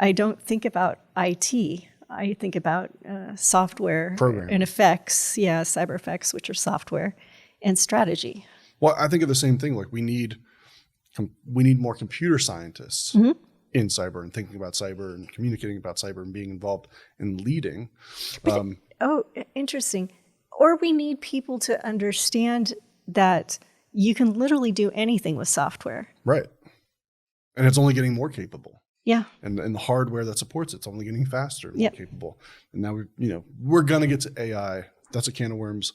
I don't think about IT. I think about software Programming. and effects. Yeah, cyber effects, which are software, and strategy. Well, I think of the same thing. Like we need more computer scientists in cyber and thinking about cyber and communicating about cyber and being involved in leading. Interesting. Or we need people to understand that you can literally do anything with software. Right. And it's only getting more capable. Yeah. And the hardware that supports it's only getting faster and more capable. And now we're going to get to AI. That's a can of worms.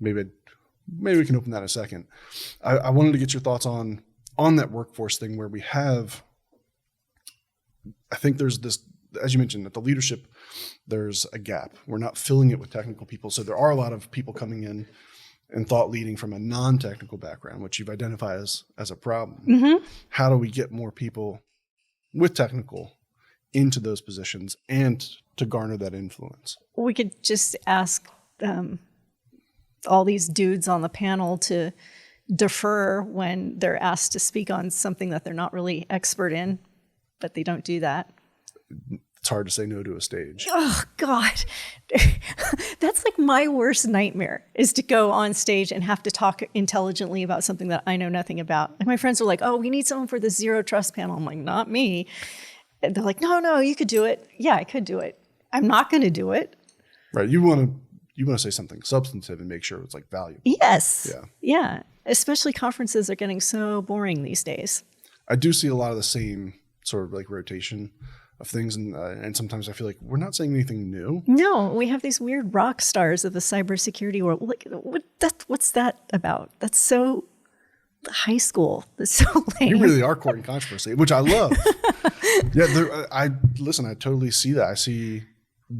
Maybe we can open that in a second. I wanted to get your thoughts on that workforce thing where we have, I think there's this, as you mentioned, at the leadership, there's a gap. We're not filling it with technical people. So there are a lot of people coming in and thought leading from a non-technical background, which you've identified as a problem. Mm-hmm. How do we get more people with technical into those positions and to garner that influence? We could just ask all these dudes on the panel to defer when they're asked to speak on something that they're not really expert in, but they don't do that. It's hard to say no to a stage. Oh, God. That's like my worst nightmare, is to go on stage and have to talk intelligently about something that I know nothing about. And my friends are like, oh, we need someone for the zero trust panel. I'm like, not me. And they're like, no, you could do it. Yeah, I could do it. I'm not going to do it. Right. You want to say something substantive and make sure it's like valuable. Yes. Yeah. Especially conferences are getting so boring these days. I do see a lot of the same sort of like rotation of things. And sometimes I feel like we're not saying anything new. No, we have these weird rock stars of the cybersecurity world. Like, what's that about? That's so high school. That's so lame. You really are courting controversy, which I love. I totally see that. I see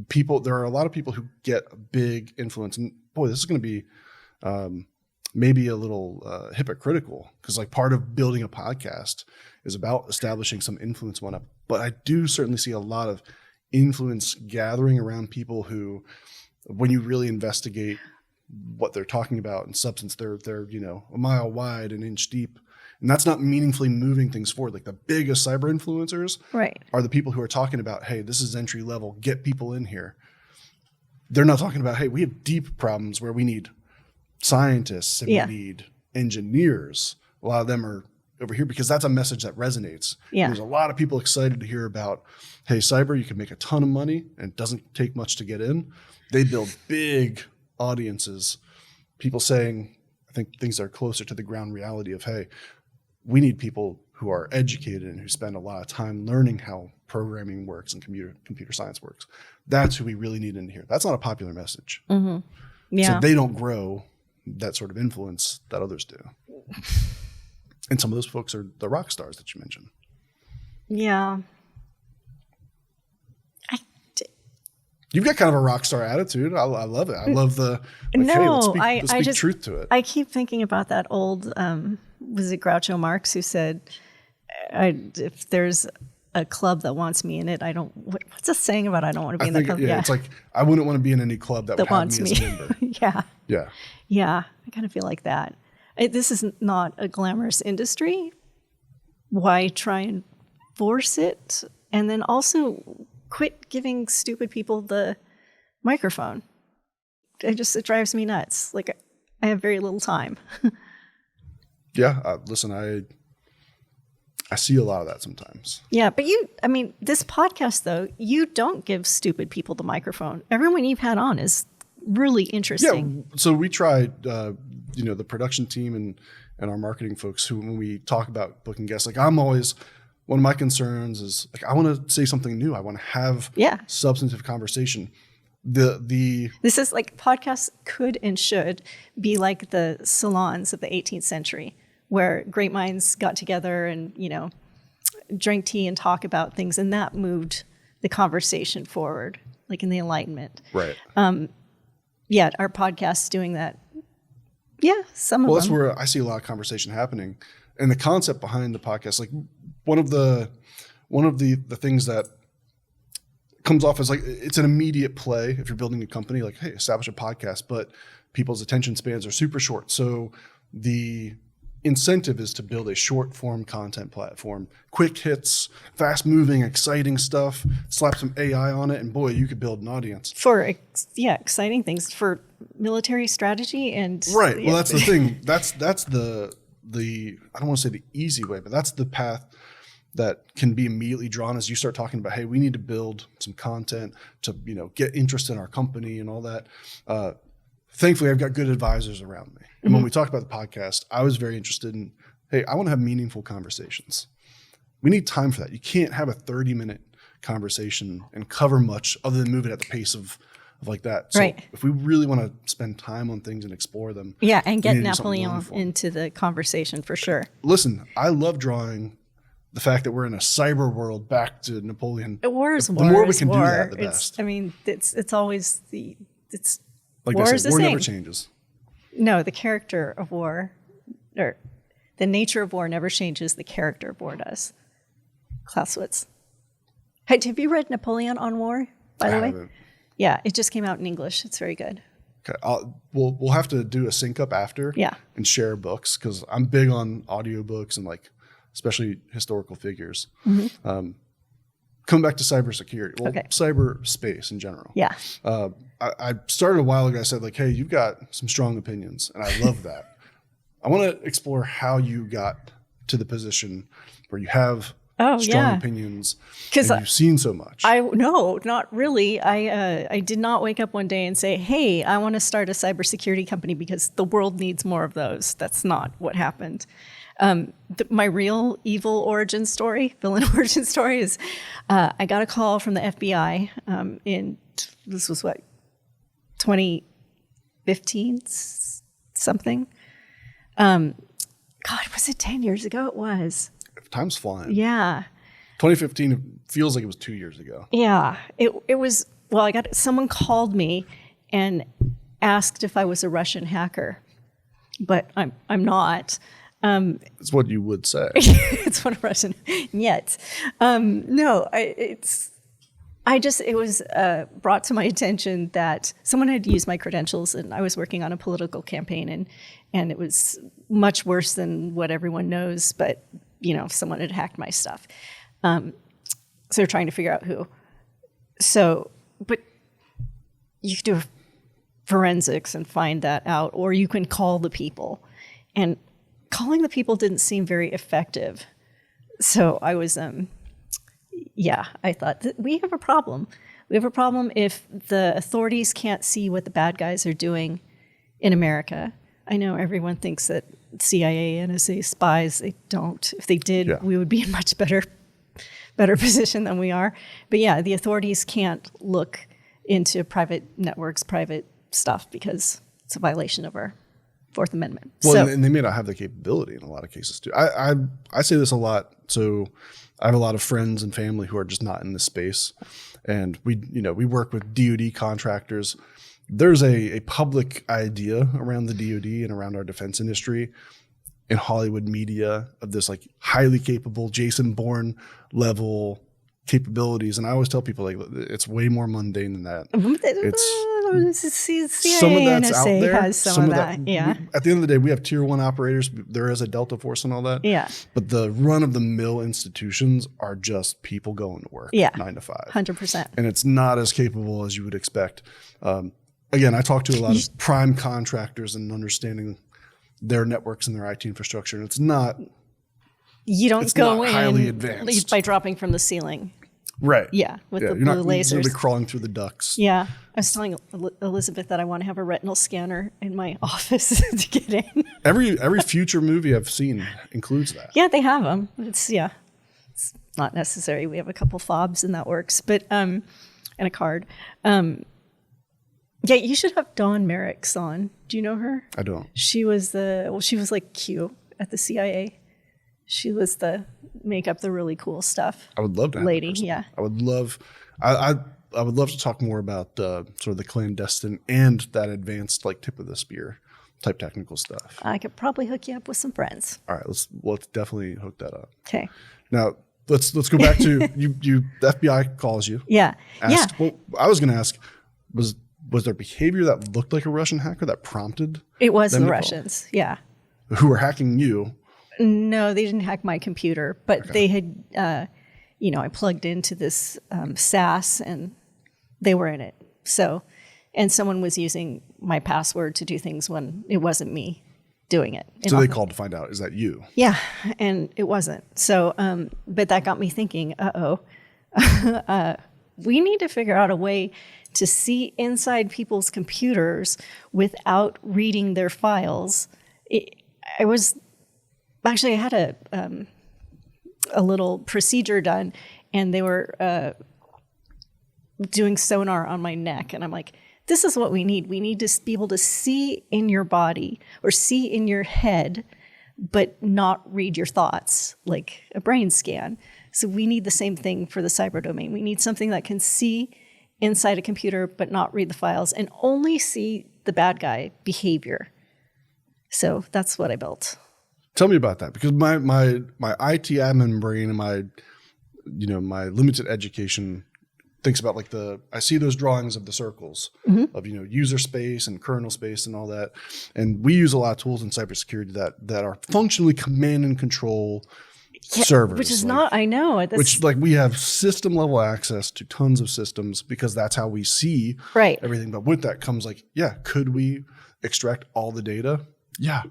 people, there are a lot of people who get a big influence. And boy, this is going to be maybe a little hypocritical, because like part of building a podcast is about establishing some influence and whatnot. But I do certainly see a lot of influence gathering around people who, when you really investigate what they're talking about in substance, they're a mile wide, an inch deep. And that's not meaningfully moving things forward. Like the biggest cyber influencers are the people who are talking about, hey, this is entry level, get people in here. They're not talking about, hey, we have deep problems where we need scientists and we need engineers. A lot of them are over here because that's a message that resonates. Yeah. There's a lot of people excited to hear about, hey, cyber, you can make a ton of money and it doesn't take much to get in. They build big audiences. People saying, I think things are closer to the ground reality of, hey, we need people who are educated and who spend a lot of time learning how programming works and computer science works. That's who we really need in here. That's not a popular message. Mm-hmm. Yeah. So they don't grow that sort of influence that others do. And some of those folks are the rock stars that you mentioned. Yeah. You've got kind of a rock star attitude. I love it. I love the, like, hey, let's speak truth to it. I keep thinking about that old, was it Groucho Marx who said, if there's a club that wants me in it, I don't, what's the saying about I don't want to be in that club? Yeah, it's like, I wouldn't want to be in any club that would have me as a member. Yeah. Yeah. I kind of feel like that. This is not a glamorous industry. Why try and force it? And then also quit giving stupid people the microphone. It drives me nuts. Like, I have very little time. Yeah. Listen, I see a lot of that sometimes. Yeah. But this podcast though, you don't give stupid people the microphone. Everyone you've had on is really interesting. Yeah. So we tried, the production team and our marketing folks who, when we talk about booking guests, like one of my concerns is like, I want to say something new. I want to have substantive conversation. This is like podcasts could and should be like the salons of the 18th century where great minds got together and, drank tea and talk about things. And that moved the conversation forward, like in the Enlightenment. Right. Our podcast's doing that. Yeah, some of them. Well, that's where I see a lot of conversation happening. And the concept behind the podcast, like one of the things that comes off as like, it's an immediate play if you're building a company, like, hey, establish a podcast, but people's attention spans are super short. So the incentive is to build a short form content platform, quick hits, fast moving, exciting stuff, slap some AI on it. And boy, you could build an audience for, exciting things for military strategy. And right. Well, that's the thing. That's the, I don't want to say the easy way, but that's the path that can be immediately drawn as you start talking about, hey, we need to build some content to, get interest in our company and all that. Thankfully, I've got good advisors around me. And when we talked about the podcast, I was very interested in, hey, I want to have meaningful conversations. We need time for that. You can't have a 30-minute conversation and cover much other than move it at the pace of like that. So if we really want to spend time on things and explore them. Yeah, and get Napoleon into the conversation for sure. Listen, I love drawing the fact that we're in a cyber world back to Napoleon. War is the war. more we can do that, the best. It's always like war I said, is the war same. never changes. No, the character of war, or the nature of war never changes. The character of war does. Clausewitz. Hey, have you read Napoleon on War, by the way? Haven't. Yeah, it just came out in English. It's very good. Okay, we'll have to do a sync up after. Yeah. And share books because I'm big on audiobooks and like especially historical figures. Coming back to cybersecurity, cyberspace in general. Yeah. I started a while ago. I said like, hey, you've got some strong opinions, and I love that. I want to explore how you got to the position where you have strong opinions because you've seen so much. No, not really. I did not wake up one day and say, hey, I want to start a cybersecurity company because the world needs more of those. That's not what happened. My real evil origin story, villain origin story is I got a call from the FBI this was 2015 something. God, was it 10 years ago? It was. Time's flying. Yeah. 2015 feels like it was 2 years ago. Yeah. It was, someone called me and asked if I was a Russian hacker. but I'm not. It's what you would say. It's what a Russian yet. No, it was brought to my attention that someone had used my credentials, and I was working on a political campaign, and it was much worse than what everyone knows. But someone had hacked my stuff, so they're trying to figure out who. So, but you can do forensics and find that out, or you can call the people, and calling the people didn't seem very effective. So I was, I thought that we have a problem. We have a problem if the authorities can't see what the bad guys are doing in America. I know everyone thinks that CIA, NSA spies, they don't. If they did, we would be in much better position than we are. But yeah, the authorities can't look into private networks, private stuff, because it's a violation of our Fourth Amendment. Well, and they may not have the capability in a lot of cases too. I say this a lot. So I have a lot of friends and family who are just not in this space, and we work with DoD contractors. There's a public idea around the DoD and around our defense industry in Hollywood media of this like highly capable Jason Bourne level capabilities, and I always tell people like it's way more mundane than that. CIA, some of that's NSA out there. has some of that. Yeah. At the end of the day, we have tier 1 operators. There is a Delta Force and all that. Yeah. But the run of the mill institutions are just people going to work 9 to 5. 100%. And it's not as capable as you would expect. Again, I talk to a lot of prime contractors and understanding their networks and their IT infrastructure. And it's not highly advanced by dropping from the ceiling. Right. Yeah, with the you're blue not lasers. You're crawling through the ducts. Yeah. I was telling Elizabeth that I want to have a retinal scanner in my office to get in. Every future movie I've seen includes that. Yeah, they have them. It's not necessary. We have a couple fobs and that works, but and a card. Yeah, you should have Dawn Merrick's on. Do you know her? I don't. She was like Q at the CIA. She was make up the really cool stuff. I would love to have lady. that person. Yeah. I would love. I would love to talk more about sort of the clandestine and that advanced like tip of the spear type technical stuff. I could probably hook you up with some friends. All right, let's definitely hook that up. Okay. Now let's go back to you. The FBI calls you. Yeah. Well, I was going to ask, was there behavior that looked like a Russian hacker that prompted? It was them the to Russians. Yeah. Who were hacking you? No, they didn't hack my computer, but they had, I plugged into this SAS and they were in it. So, and someone was using my password to do things when it wasn't me doing it. So they called to find out, is that you? Yeah, and it wasn't. So, but that got me thinking, we need to figure out a way to see inside people's computers without reading their files. I had a little procedure done, and they were doing sonar on my neck, and I'm like, this is what we need. We need to be able to see in your body or see in your head, but not read your thoughts, like a brain scan. So we need the same thing for the cyber domain. We need something that can see inside a computer, but not read the files and only see the bad guy behavior. So that's what I built. Tell me about that, because my IT admin brain and my limited education thinks about like I see those drawings of the circles of user space and kernel space and all that, and we use a lot of tools in cybersecurity that are functionally command and control servers, which is not. I know which like we have system level access to tons of systems because that's how we see everything. But with that comes like, could we extract all the data? Yeah,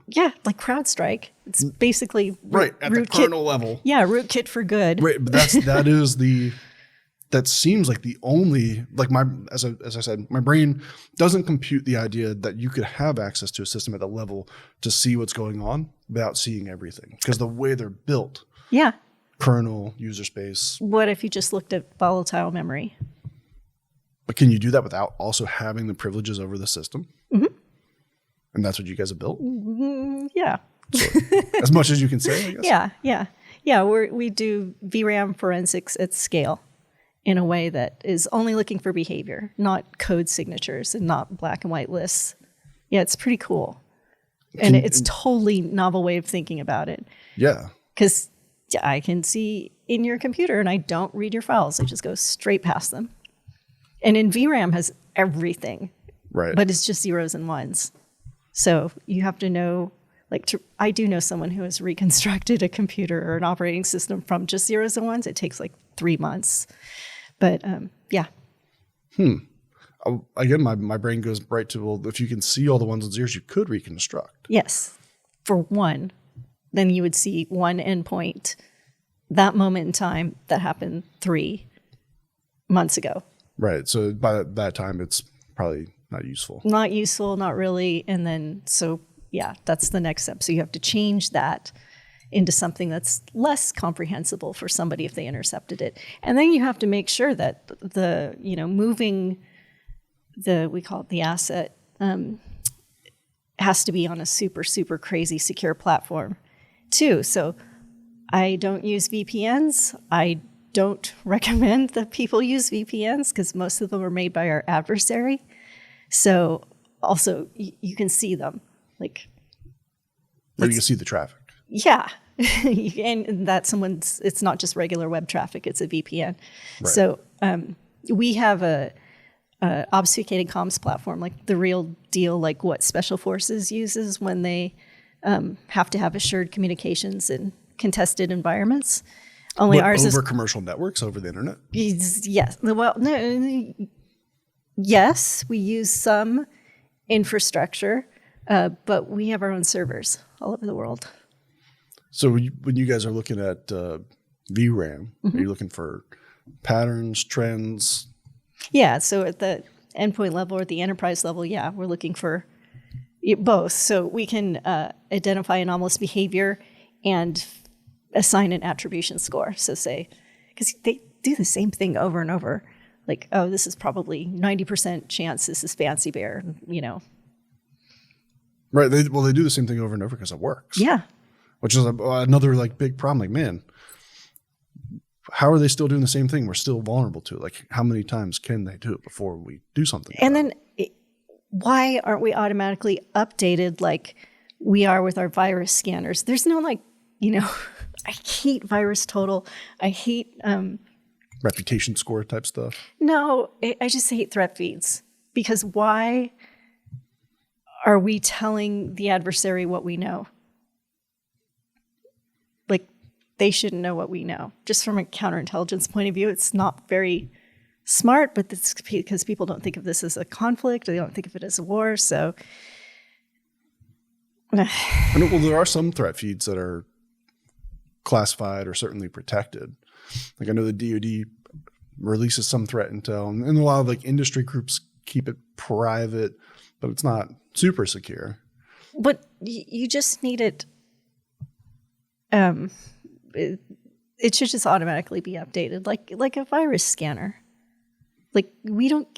like CrowdStrike. It's basically at the kernel level. Yeah, rootkit for good. Right, but that seems like the only, like as I said, my brain doesn't compute the idea that you could have access to a system at the level to see what's going on without seeing everything, because the way they're built. Yeah. Kernel, user space. What if you just looked at volatile memory? But can you do that without also having the privileges over the system? Mm-hmm. And that's what you guys have built? Yeah. So, as much as you can say, I guess. Yeah. We do VRAM forensics at scale in a way that is only looking for behavior, not code signatures and not black and white lists. Yeah, it's pretty cool. And it's totally novel way of thinking about it. Yeah. Because I can see in your computer and I don't read your files. I just go straight past them. And in VRAM has everything. Right. But it's just zeros and ones. So you have to know, I do know someone who has reconstructed a computer or an operating system from just zeros and ones. It takes like 3 months. But yeah. Again, my brain goes right to, well, if you can see all the ones and zeros, you could reconstruct. Yes. For one, then you would see one endpoint, that moment in time that happened 3 months ago. Right. So by that time, it's probably not useful. Not useful, not really. And then, so yeah, that's the next step. So you have to change that into something that's less comprehensible for somebody if they intercepted it. And then you have to make sure that moving we call it the asset, has to be on a super, super crazy secure platform too. So I don't use VPNs. I don't recommend that people use VPNs because most of them are made by our adversary. So also you can see them. Or you can see the traffic. Yeah. And that it's not just regular web traffic, it's a VPN. Right. So we have a obfuscated comms platform, like the real deal, like what Special Forces uses when they have to have assured communications in contested environments. Only ours over commercial networks, over the internet? Yes. Well, no. Yes, we use some infrastructure, but we have our own servers all over the world. So when you guys are looking at VRAM, are you looking for patterns, trends? Yeah. So at the endpoint level or at the enterprise level, yeah, we're looking for both. So we can identify anomalous behavior and assign an attribution score. So say, because they do the same thing over and over. Like, oh, this is probably 90% chance this is Fancy Bear, Right. They do the same thing over and over because it works. Yeah. Which is another big problem. Like, man, how are they still doing the same thing? We're still vulnerable to it. Like, how many times can they do it before we do something? And then why aren't we automatically updated like we are with our virus scanners? There's no I hate virus total. I hate reputation score type stuff. No, I just hate threat feeds because why are we telling the adversary what we know? Like, they shouldn't know what we know. Just from a counterintelligence point of view, it's not very smart, but it's because people don't think of this as a conflict or they don't think of it as a war. So, well, there are some threat feeds that are classified or certainly protected. Like, I know the DoD releases some threat intel, and a lot of industry groups keep it private, but it's not super secure. But you just need it. It should just automatically be updated, like a virus scanner. Like,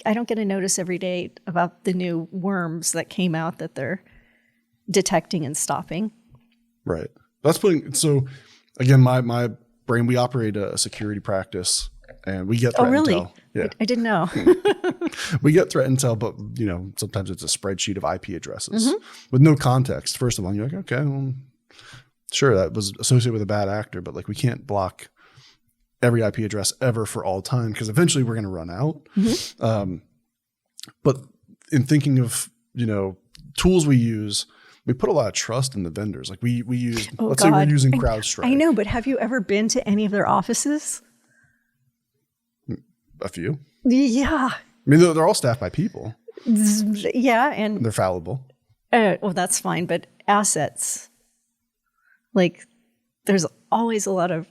I don't get a notice every day about the new worms that came out that they're detecting and stopping. Right. So again, my brain, we operate a security practice and we get threat intel. Yeah. I didn't know. We get threat intel, but sometimes it's a spreadsheet of IP addresses with no context. First of all, you're like, okay, well, sure, that was associated with a bad actor, but we can't block every IP address ever for all time because eventually we're going to run out. But in thinking of tools we use, we put a lot of trust in the vendors. Like, we use, let's say we're using CrowdStrike. I know, but have you ever been to any of their offices? A few. Yeah. I mean, they're all staffed by people. Yeah, and they're fallible. Well, that's fine, but assets, there's always a lot of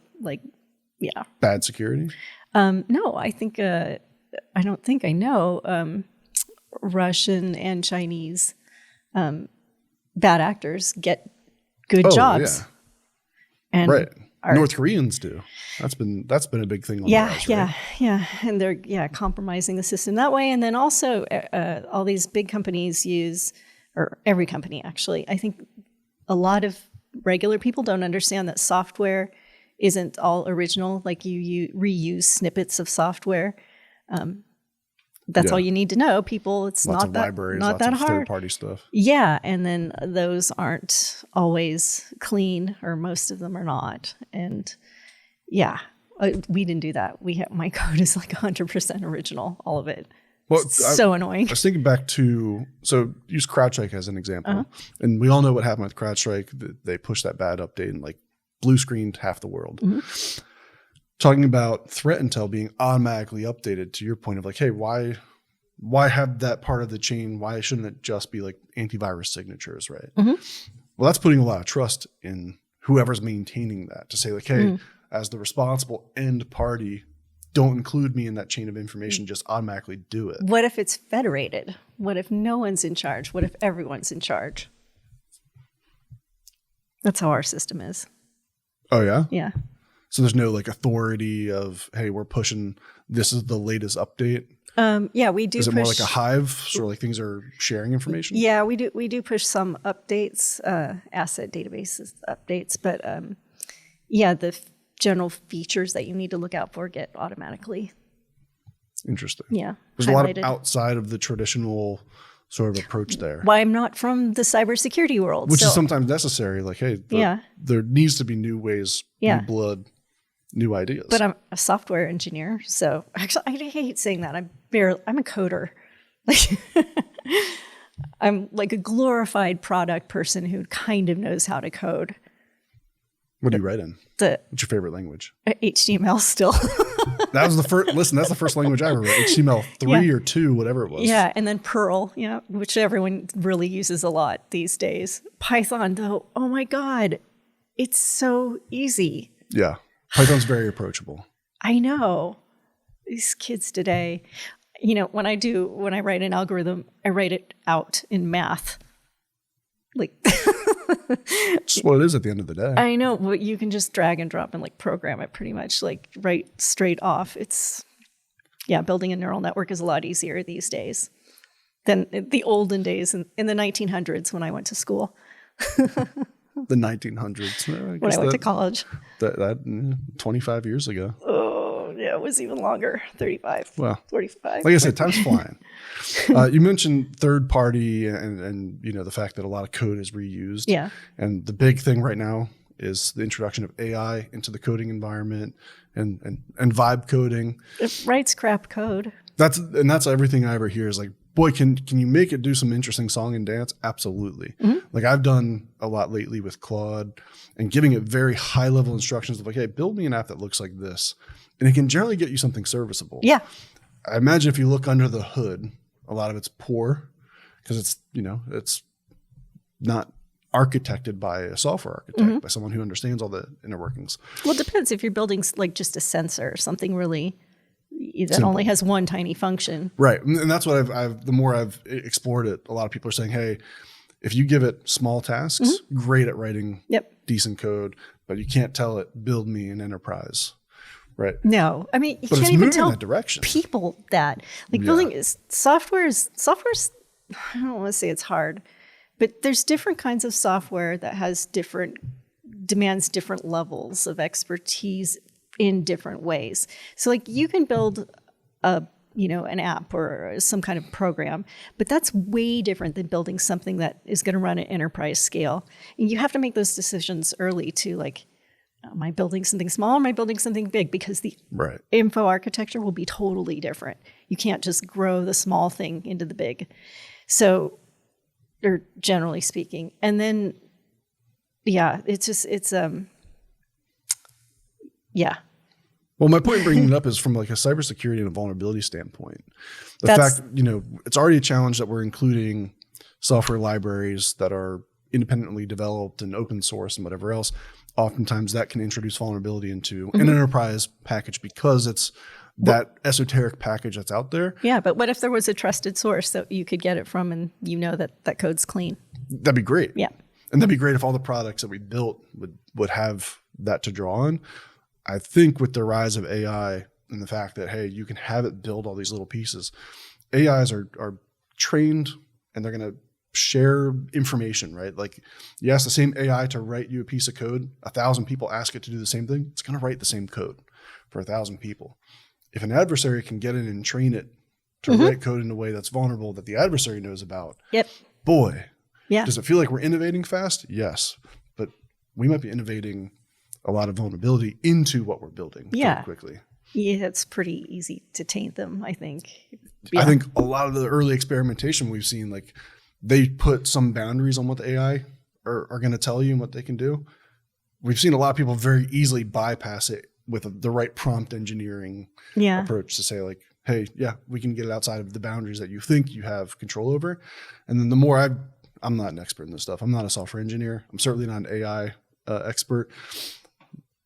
bad security. No, I think I don't think I know Russian and Chinese bad actors get good jobs. Yeah. And right. North Koreans do. That's been a big thing. Yeah. And they're compromising the system that way. And then also all these big companies use, or every company actually, I think a lot of regular people don't understand that software isn't all original. Like, you reuse snippets of software. That's Yeah. all you need to know. People, it's Lots not of that libraries, not lots that of hard. third-party stuff. Yeah, and then those aren't always clean, or most of them are not. And yeah, we didn't do that. My code is like 100% original, all of it. Well, So annoying. I was thinking back to, so use CrowdStrike as an example. And we all know what happened with CrowdStrike. They pushed that bad update and like blue screened half the world. Talking about threat intel being automatically updated, to your point of like, hey, why have that part of the chain? Why shouldn't it just be like antivirus signatures, right? Well, that's putting a lot of trust in whoever's maintaining that to say like, hey, as the responsible end party, don't include me in that chain of information, just automatically do it. What if it's federated? What if no one's in charge? What if everyone's in charge? That's how our system is. Oh, yeah? Yeah. So there's no like authority of, hey, we're pushing, this is the latest update. Yeah, we do. Is it more like a hive, sort of like things are sharing information? Yeah, we do push some updates, asset databases updates, but yeah, the general features that you need to look out for get automatically. Interesting. Yeah, there's a lot of outside of the traditional sort of approach there. Why I'm not from the cybersecurity world, which is sometimes necessary. Like, hey, there needs to be new ways, new blood, new ideas. But I'm a software engineer, so actually, I hate saying that. I'm a coder. I'm like a glorified product person who kind of knows how to code. What do you write in? What's your favorite language? HTML still. That was the first. Listen, that's the first language I ever wrote. HTML 3 or 2, whatever it was. Yeah, and then Perl, which everyone really uses a lot these days. Python, though, oh my God, it's so easy. Yeah, Python's very approachable. I know. These kids today, when I write an algorithm, I write it out in math. Like, it's what it is at the end of the day. I know, but you can just drag and drop and like program it pretty much like right straight off. Building a neural network is a lot easier these days than the olden days in the 1900s when I went to school. The 1900s. When I went to college. That 25 years ago. Oh, yeah, it was even longer. 35, well, 45. Like I said, time's flying. You mentioned third party and the fact that a lot of code is reused. Yeah. And the big thing right now is the introduction of AI into the coding environment and vibe coding. It writes crap code. That's everything I ever hear is like, boy, can you make it do some interesting song and dance? Absolutely. Like I've done a lot lately with Claude and giving it very high level instructions of like, hey, build me an app that looks like this. And it can generally get you something serviceable. Yeah. I imagine if you look under the hood, a lot of it's poor because it's not architected by a software architect, by someone who understands all the inner workings. Well, it depends if you're building like just a sensor, something really that Simple. only has one tiny function. Right. And that's what the more I've explored it, a lot of people are saying, hey, if you give it small tasks, great at writing decent code, but you can't tell it, build me an enterprise. Right. No, I mean, you but can't it's even moving tell in that direction. People that like building is software's. I don't want to say it's hard, but there's different kinds of software that has demands different levels of expertise in different ways. So like you can build an app or some kind of program, but that's way different than building something that is going to run at enterprise scale. And you have to make those decisions early to like, am I building something small or am I building something big? Because the info architecture will be totally different. You can't just grow the small thing into the big. So, or generally speaking. And then, Well, my point bringing it up is from like a cybersecurity and a vulnerability standpoint. The fact, it's already a challenge that we're including software libraries that are independently developed and open source and whatever else. Oftentimes that can introduce vulnerability into an enterprise package because it's that esoteric package that's out there. Yeah, but what if there was a trusted source that you could get it from and that code's clean? That'd be great. Yeah. And that'd be great if all the products that we built would have that to draw on. I think with the rise of AI and the fact that, hey, you can have it build all these little pieces, AIs are trained and they're going to share information, right? Like you ask the same AI to write you a piece of code, 1,000 people ask it to do the same thing, it's going to write the same code for 1,000 people. If an adversary can get in and train it to write code in a way that's vulnerable that the adversary knows about. Yep. Boy, Yeah. does it feel like we're innovating fast? Yes. But we might be innovating a lot of vulnerability into what we're building very quickly. Yeah, it's pretty easy to taint them, I think. I think a lot of the early experimentation we've seen, like they put some boundaries on what the AI are going to tell you and what they can do. We've seen a lot of people very easily bypass it with the right prompt engineering approach to say like, hey, yeah, we can get it outside of the boundaries that you think you have control over. And then the more I'm not an expert in this stuff. I'm not a software engineer. I'm certainly not an AI expert.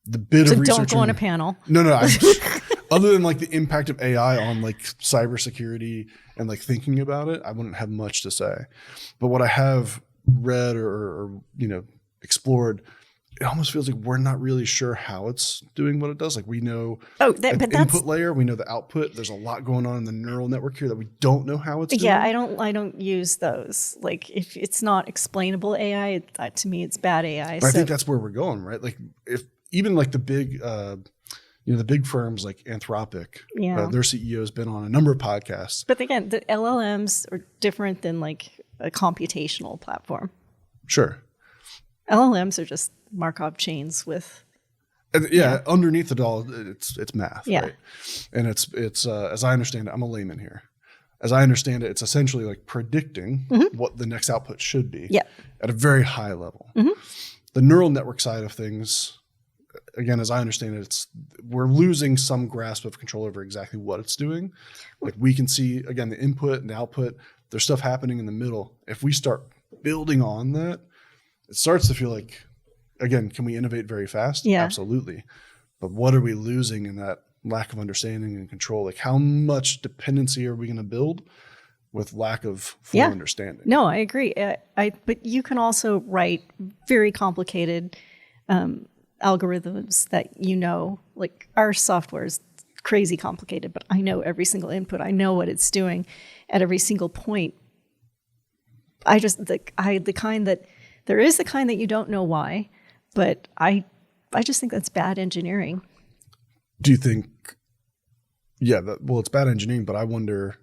The bit of research. Don't go on a panel. No. Other than like the impact of AI on like cybersecurity and like thinking about it, I wouldn't have much to say. But what I have read or explored, it almost feels like we're not really sure how it's doing what it does. Like we know the input layer, we know the output. There's a lot going on in the neural network here that we don't know how it's doing. Yeah, I don't use those. Like if it's not explainable AI, to me it's bad AI. But I think that's where we're going, right? Like if even like the big the big firms like Anthropic, their CEO has been on a number of podcasts. But again, the LLMs are different than like a computational platform. Sure. LLMs are just Markov chains with. Underneath it all, it's math, right? And it's as I understand it, I'm a layman here. As I understand it, it's essentially like predicting what the next output should be at a very high level. The neural network side of things, again, as I understand it, we're losing some grasp of control over exactly what it's doing. Like we can see, again, the input and the output, there's stuff happening in the middle. If we start building on that, it starts to feel like, again, can we innovate very fast? Yeah. Absolutely. But what are we losing in that lack of understanding and control? Like how much dependency are we going to build with lack of full understanding? No, I agree. But you can also write very complicated algorithms that like our software is crazy complicated, but I know every single input. I know what it's doing at every single point. There is the kind that you don't know why, but I just think that's bad engineering. Do you think? Yeah, it's bad engineering, but I wonder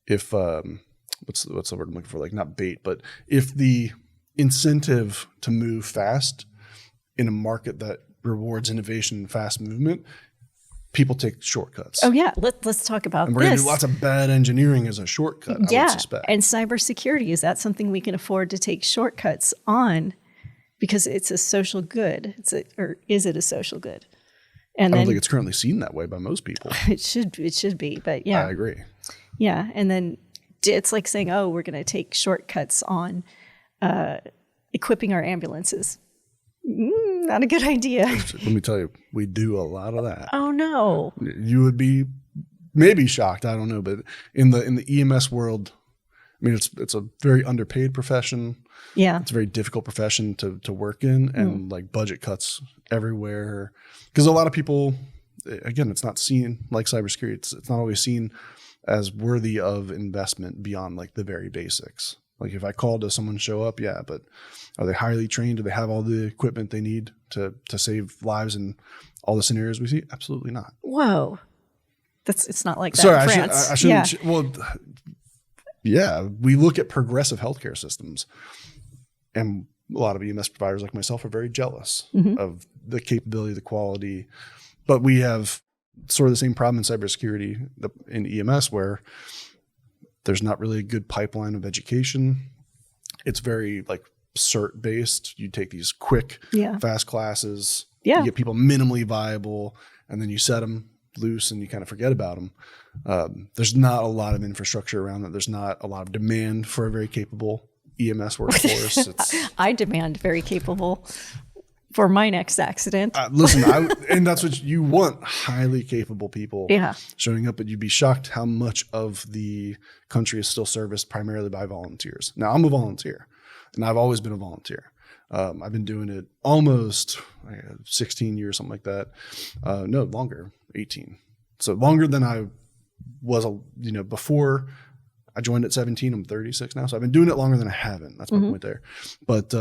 if what's the word I'm looking for? Like not bait, but if the incentive to move fast in a market that rewards innovation and fast movement, people take shortcuts. Oh yeah, let's talk about and we're going to do lots of bad engineering as a shortcut. I would suspect. And cybersecurity, is that something we can afford to take shortcuts on because it's a social good? Or is it a social good? And I don't think it's currently seen that way by most people. It should be, but yeah, I agree. Yeah, and then it's like saying, "Oh, we're going to take shortcuts on equipping our ambulances." Not a good idea. Let me tell you, we do a lot of that. Oh no! You would be maybe shocked. I don't know, but in the EMS world, I mean, it's a very underpaid profession. Yeah, it's a very difficult profession to work in, and like budget cuts everywhere. Because a lot of people, again, it's not seen like cybersecurity. It's not always seen as worthy of investment beyond like the very basics. Like if I call, does someone show up? Yeah, but are they highly trained? Do they have all the equipment they need to save lives in all the scenarios we see? Absolutely not. Whoa, it's not like that. Sorry, in France. I shouldn't. Yeah. Well, yeah, we look at progressive healthcare systems, and a lot of EMS providers like myself are very jealous of the capability, the quality, but we have sort of the same problem in cybersecurity in EMS where there's not really a good pipeline of education. It's very like cert based. You take these quick, fast classes. Yeah. You get people minimally viable, and then you set them loose and you kind of forget about them. There's not a lot of infrastructure around it. There's not a lot of demand for a very capable EMS workforce. I demand very capable for my next accident. Listen, and that's what you want, highly capable people showing up, but you'd be shocked how much of the country is still serviced primarily by volunteers. Now, I'm a volunteer, and I've always been a volunteer. I've been doing it almost 16 years, something like that. No, longer, 18. So longer than I was, before I joined at 17. I'm 36 now. So I've been doing it longer than I haven't. That's my point there. But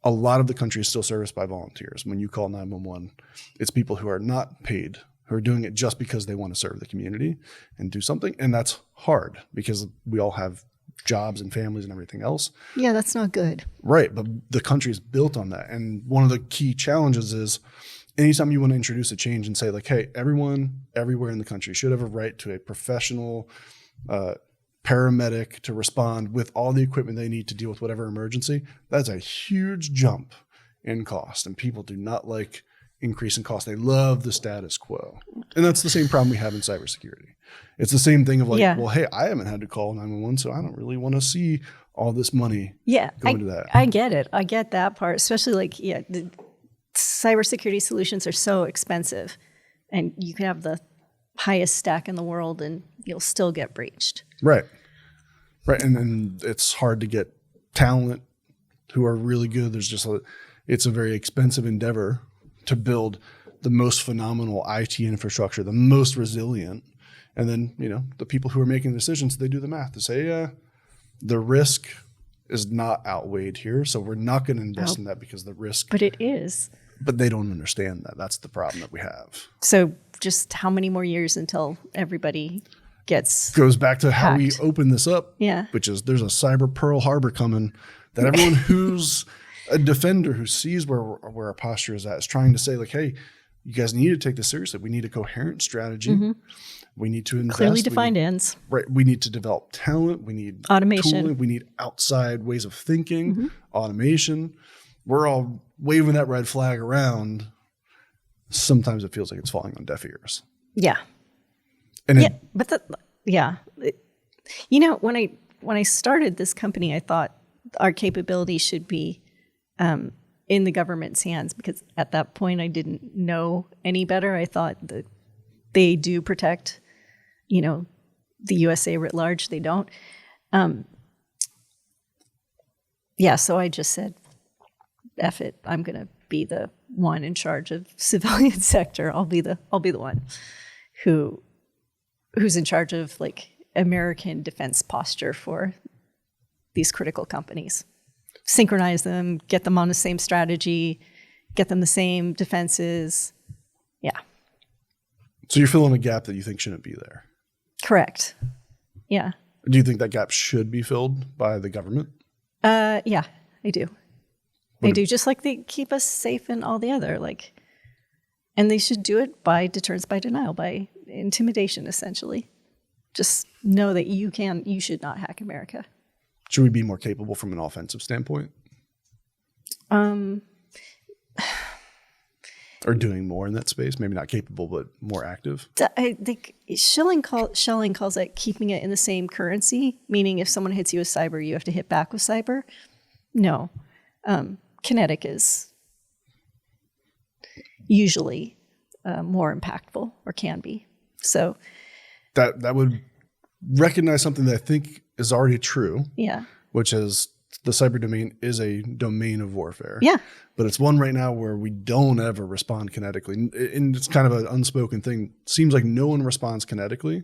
a lot of the country is still serviced by volunteers. When you call 911, it's people who are not paid, who are doing it just because they want to serve the community and do something. And that's hard because we all have jobs and families and everything else. Yeah, that's not good. Right. But the country is built on that. And one of the key challenges is anytime you want to introduce a change and say like, hey, everyone everywhere in the country should have a right to a professional paramedic to respond with all the equipment they need to deal with whatever emergency, that's a huge jump in cost. And people do not like increase in cost. They love the status quo. And that's the same problem we have in cybersecurity. It's the same thing of like, well, hey, I haven't had to call 911, so I don't really want to see all this money go into that. I get it. I get that part, especially like, the cybersecurity solutions are so expensive and you can have the highest stack in the world and you'll still get breached. Right. Right. And then it's hard to get talent who are really good. It's a very expensive endeavor to build the most phenomenal IT infrastructure, the most resilient. And then, the people who are making decisions, they do the math to say, the risk is not outweighed here. So we're not going to invest in that because the risk. But it is. But they don't understand that. That's the problem that we have. So just how many more years until everybody goes back to how we open this up, which is there's a cyber Pearl Harbor coming that everyone who's a defender who sees where our posture is at is trying to say like, hey, you guys need to take this seriously. We need a coherent strategy. Mm-hmm. We need to invest. Clearly defined ends. Right. We need to develop talent. We need automation. Tooling. We need outside ways of thinking, automation. We're all waving that red flag around. Sometimes it feels like it's falling on deaf ears. Yeah. And when I started this company, I thought our capability should be in the government's hands because at that point I didn't know any better. I thought that they do protect, the USA writ large. They don't. So I just said, F it. I'm going to be the one in charge of civilian sector. I'll be the one who's in charge of like American defense posture for these critical companies. Synchronize them, get them on the same strategy, get them the same defenses. Yeah. So you're filling a gap that you think shouldn't be there. Correct. Yeah. Do you think that gap should be filled by the government? Yeah, I do. They do, just like they keep us safe in all the other, and they should do it by deterrence by denial, by intimidation, essentially. Just know that you should not hack America. Should we be more capable from an offensive standpoint? Or doing more in that space? Maybe not capable, but more active? I think Schelling calls it keeping it in the same currency, meaning if someone hits you with cyber, you have to hit back with cyber. No. Kinetic is usually more impactful, or can be. So that would recognize something that I think is already true. Yeah. Which is the cyber domain is a domain of warfare. Yeah. But it's one right now where we don't ever respond kinetically. And it's kind of an unspoken thing. Seems like no one responds kinetically.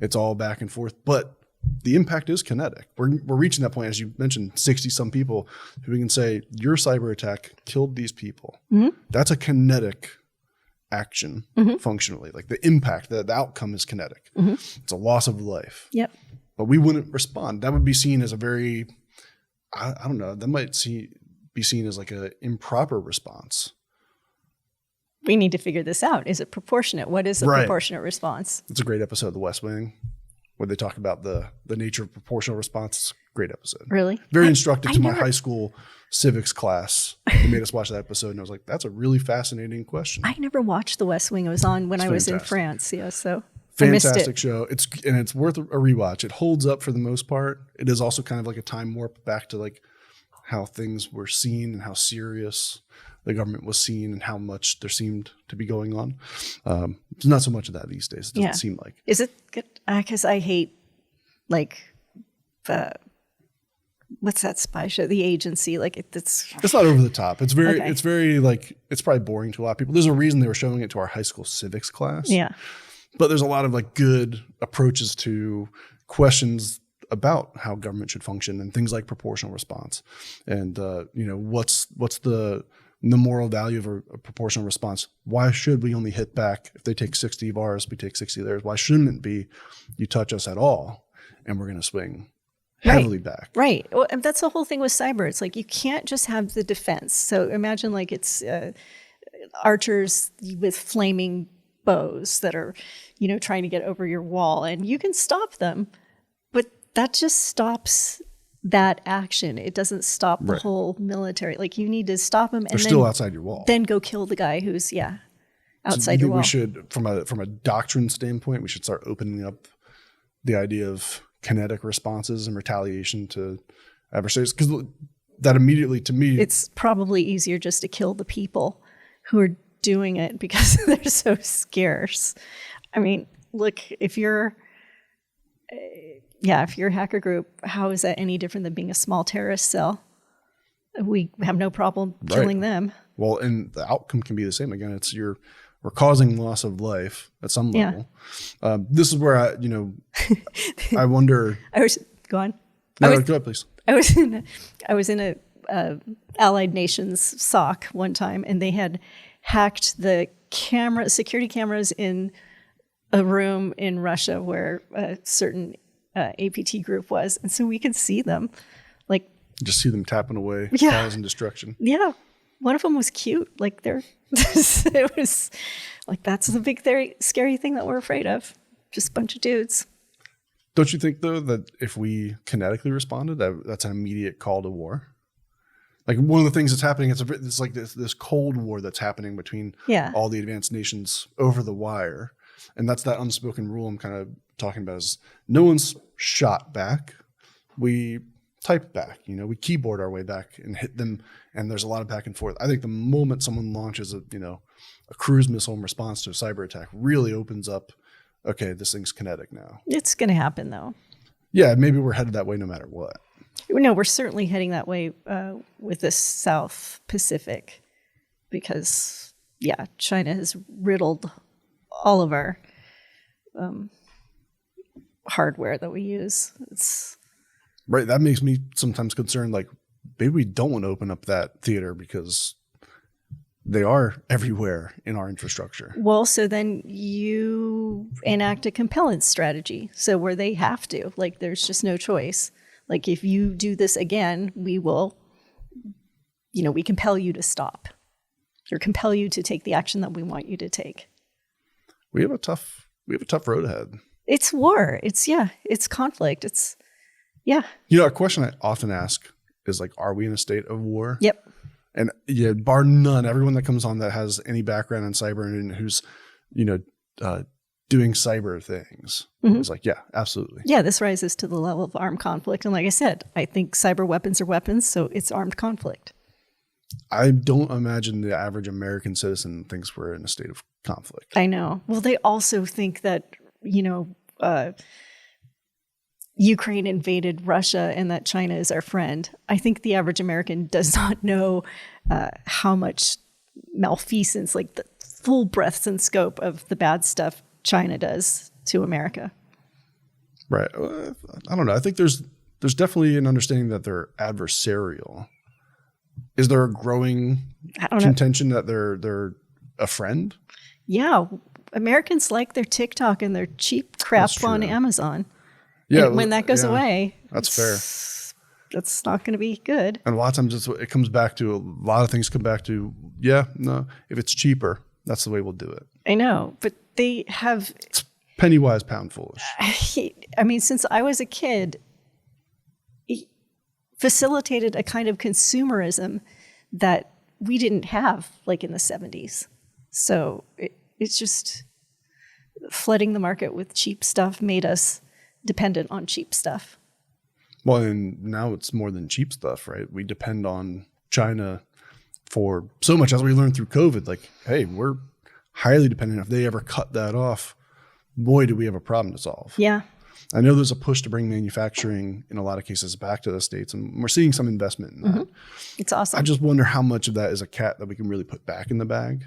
It's all back and forth. But the impact is kinetic. We're reaching that point, as you mentioned, 60-some people who we can say, your cyber attack killed these people. Mm-hmm. That's a kinetic action functionally. Like the impact, the outcome is kinetic. Mm-hmm. It's a loss of life. Yep. But we wouldn't respond. That would be seen as a very, I don't know, that might be seen as like an improper response. We need to figure this out. Is it proportionate? What is a proportionate response? It's a great episode of The West Wing where they talk about the nature of proportional response. It's a great episode. Really? Very instructive to my high school civics class. They made us watch that episode, and I was like, that's a really fascinating question. I never watched The West Wing. It was on when I was in France. Yeah, so fantastic show. It's worth a rewatch. It holds up for the most part. It is also kind of like a time warp back to like how things were seen and how serious the government was seen and how much there seemed to be going on. There's not so much of that these days. It doesn't seem like. Is it good? Because I hate what's that spy show? The Agency. It's not over the top. It's very like, it's probably boring to a lot of people. There's a reason they were showing it to our high school civics class. Yeah. But there's a lot of like good approaches to questions about how government should function and things like proportional response and what's the the moral value of a proportional response. Why should we only hit back if they take 60 of ours, we take 60 of theirs? Why shouldn't it be you touch us at all and we're going to swing heavily back? Right. Well, and that's the whole thing with cyber. It's like you can't just have the defense. So imagine like it's archers with flaming bows that are, trying to get over your wall, and you can stop them, but that just stops that action. It doesn't stop the whole military. Like you need to stop them, and they're still outside your wall. Then go kill the guy who's outside your your wall. We should, from a doctrine standpoint, we should start opening up the idea of kinetic responses and retaliation to adversaries, because that immediately, to me, it's probably easier just to kill the people who are doing it because they're so scarce. I mean, look, if you're a hacker group, how is that any different than being a small terrorist cell? We have no problem killing them. Well, and the outcome can be the same. Again, we're causing loss of life at some level. This is where I wonder. Go on. No, go ahead, please. I was in a Allied Nations SOC one time, and they had hacked the security cameras in a room in Russia where a certain APT group was, and so we could see them, like just see them tapping away, causing destruction. Yeah, one of them was cute. Like it was like that's the big scary thing that we're afraid of. Just a bunch of dudes. Don't you think though that if we kinetically responded, that's an immediate call to war? Like one of the things that's happening, it's like this Cold War that's happening between all the advanced nations over the wire. And that's that unspoken rule I'm kind of talking about is no one's shot back. We type back, we keyboard our way back and hit them. And there's a lot of back and forth. I think the moment someone launches a cruise missile in response to a cyber attack really opens up, okay, this thing's kinetic now. It's going to happen though. Yeah, maybe we're headed that way no matter what. No, we're certainly heading that way with the South Pacific because, China has riddled all of our hardware that we use. Right. That makes me sometimes concerned, like maybe we don't want to open up that theater because they are everywhere in our infrastructure. Well, so then you enact a compellence strategy. So where they have to, like there's just no choice. Like if you do this again, we will, we compel you to stop or compel you to take the action that we want you to take. We have a tough road ahead. It's war. It's conflict. A question I often ask is like, are we in a state of war? Yep. And bar none, everyone that comes on that has any background in cyber and who's, doing cyber things. It's like, yeah, absolutely. Yeah, this rises to the level of armed conflict. And like I said, I think cyber weapons are weapons, so it's armed conflict. I don't imagine the average American citizen thinks we're in a state of conflict. I know. Well, they also think that, Ukraine invaded Russia and that China is our friend. I think the average American does not know how much malfeasance, like the full breadth and scope of the bad stuff China does to America. Right. I don't know. I think there's definitely an understanding that they're adversarial. Is there a growing contention that they're a friend? Yeah. Americans like their TikTok and their cheap crap on Amazon. Yeah. And when that goes away, that's fair. That's not going to be good. And a lot of times it comes back to a lot of things come back to, if it's cheaper, that's the way we'll do it. I know, but they have... It's penny wise, pound foolish. I mean, since I was a kid, it facilitated a kind of consumerism that we didn't have like in the 70s. So it's just flooding the market with cheap stuff made us dependent on cheap stuff. Well, and now it's more than cheap stuff, right? We depend on China for so much, as we learned through COVID. Like, hey, we're highly dependent. If they ever cut that off, boy, do we have a problem to solve. Yeah. I know there's a push to bring manufacturing in a lot of cases back to the States, and we're seeing some investment in that. Mm-hmm. It's awesome. I just wonder how much of that is a cat that we can really put back in the bag.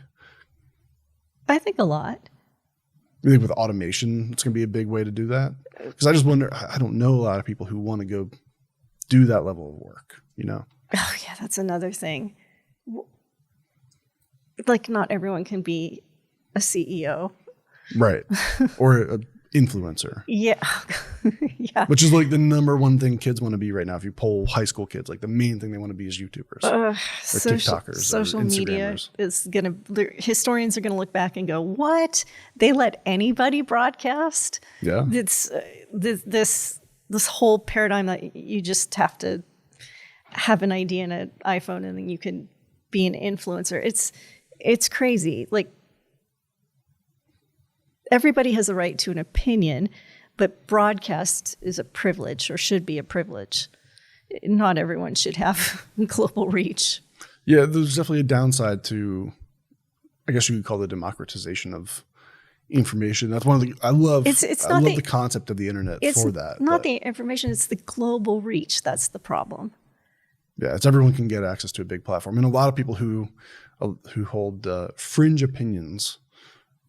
I think a lot. You think with automation, it's going to be a big way to do that? Because I just wonder, I don't know a lot of people who want to go do that level of work, Oh, yeah, that's another thing. like not everyone can be a CEO. Right. Or an influencer. Yeah. Yeah. Which is like the number one thing kids want to be right now. If you poll high school kids, like the main thing they want to be is YouTubers or TikTokers social or media Instagrammers. is historians are going to look back and go, what? They let anybody broadcast? Yeah. It's this whole paradigm that you just have to have an idea and an iPhone and then you can be an influencer. It's crazy. Like, everybody has a right to an opinion, but broadcast is a privilege or should be a privilege. Not everyone should have global reach. Yeah, there's definitely a downside to, I guess you could call the democratization of information. That's one of the, I love the concept of the internet for that. It's not the information, it's the global reach. That's the problem. Yeah, it's everyone can get access to a big platform. And a lot of people who hold fringe opinions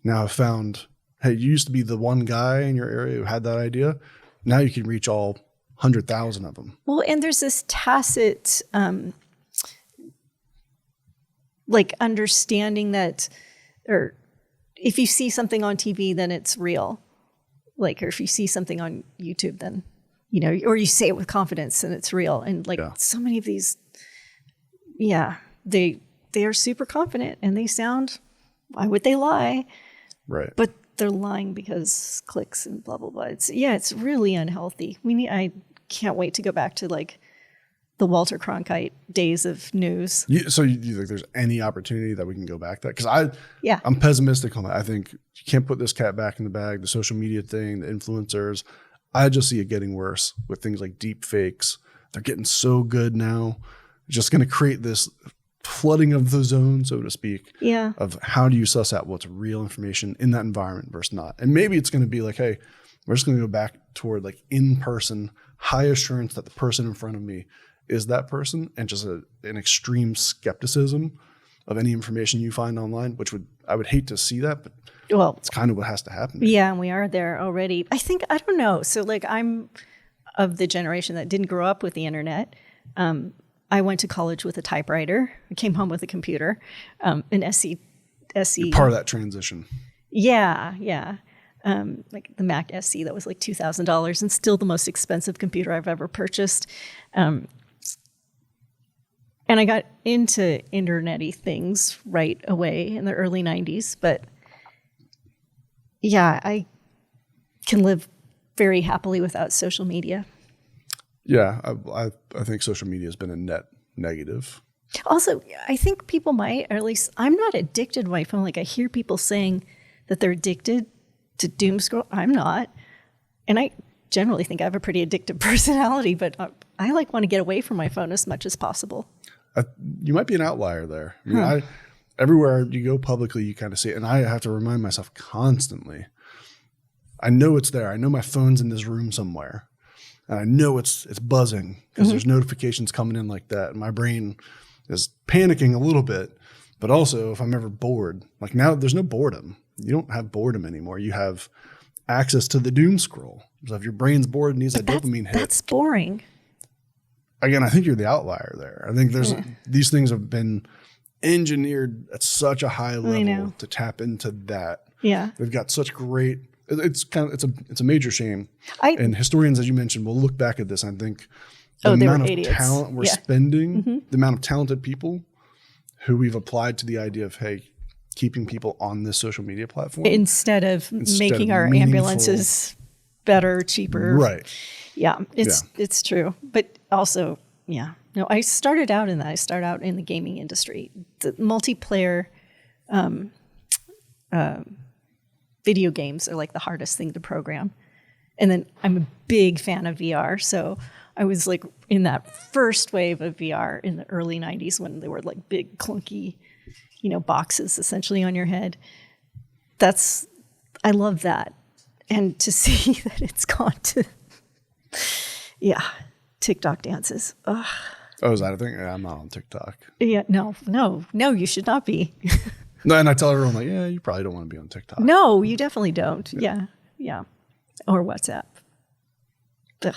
now have found, hey, you used to be the one guy in your area who had that idea. Now you can reach all 100,000 of them. Well, and there's this tacit like understanding that, or if you see something on TV, then it's real. Like, or if you see something on YouTube, then, you know, or you say it with confidence and it's real. And like so many of these, they are super confident and they sound, why would they lie? Right. But they're lying because clicks and blah, blah, blah. It's really unhealthy. I can't wait to go back to like the Walter Cronkite days of news. So you think there's any opportunity that we can go back that? Because I'm pessimistic on that. I think you can't put this cat back in the bag. The social media thing, the influencers, I just see it getting worse with things like deep fakes. They're getting so good now. It's just going to create this flooding of the zone, so to speak, of how do you suss out what's real information in that environment versus not. And maybe it's going to be like, hey, we're just going to go back toward like in-person, high assurance that the person in front of me is that person, and just an extreme skepticism of any information you find online, which I would hate to see that, but it's kind of what has to happen. Yeah, and we are there already. I don't know. So like I'm of the generation that didn't grow up with the internet. I went to college with a typewriter. I came home with a computer, an SE. You're part of that transition. Yeah. Like the Mac SE that was like $2,000 and still the most expensive computer I've ever purchased. And I got into internet-y things right away in the early 90s. But yeah, I can live very happily without social media. Yeah, I think social media has been a net negative. Also, I think people might, or at least I'm not addicted to my phone. Like I hear people saying that they're addicted to doom scroll. I'm not. And I generally think I have a pretty addictive personality, but I like want to get away from my phone as much as possible. You might be an outlier there. I mean, everywhere you go publicly, you kind of see it. And I have to remind myself constantly. I know it's there. I know my phone's in this room somewhere. And I know it's buzzing because there's notifications coming in like that. And my brain is panicking a little bit. But also, if I'm ever bored, like now there's no boredom. You don't have boredom anymore. You have access to the doom scroll. So if your brain's bored and needs that dopamine hit. That's boring. Again, I think you're the outlier there. I think there's these things have been engineered at such a high level to tap into that. Yeah. They've got such great, it's a major shame. And historians, as you mentioned, will look back at this and think the amount of talent we're spending, the amount of talented people who we've applied to the idea of, hey, keeping people on this social media platform. Instead of making our ambulances better, cheaper. Right. Yeah, it's true. But also, no, I started out in the gaming industry. The multiplayer video games are like the hardest thing to program. And then I'm a big fan of VR. So I was like in that first wave of VR in the early 90s when they were like big clunky, boxes essentially on your head. I love that. And to see that it's gone to, TikTok dances. Ugh. Oh, is that a thing? Yeah, I'm not on TikTok. Yeah, no, you should not be. No, and I tell everyone like, you probably don't want to be on TikTok. No, you definitely don't. Yeah. Or WhatsApp. Ugh.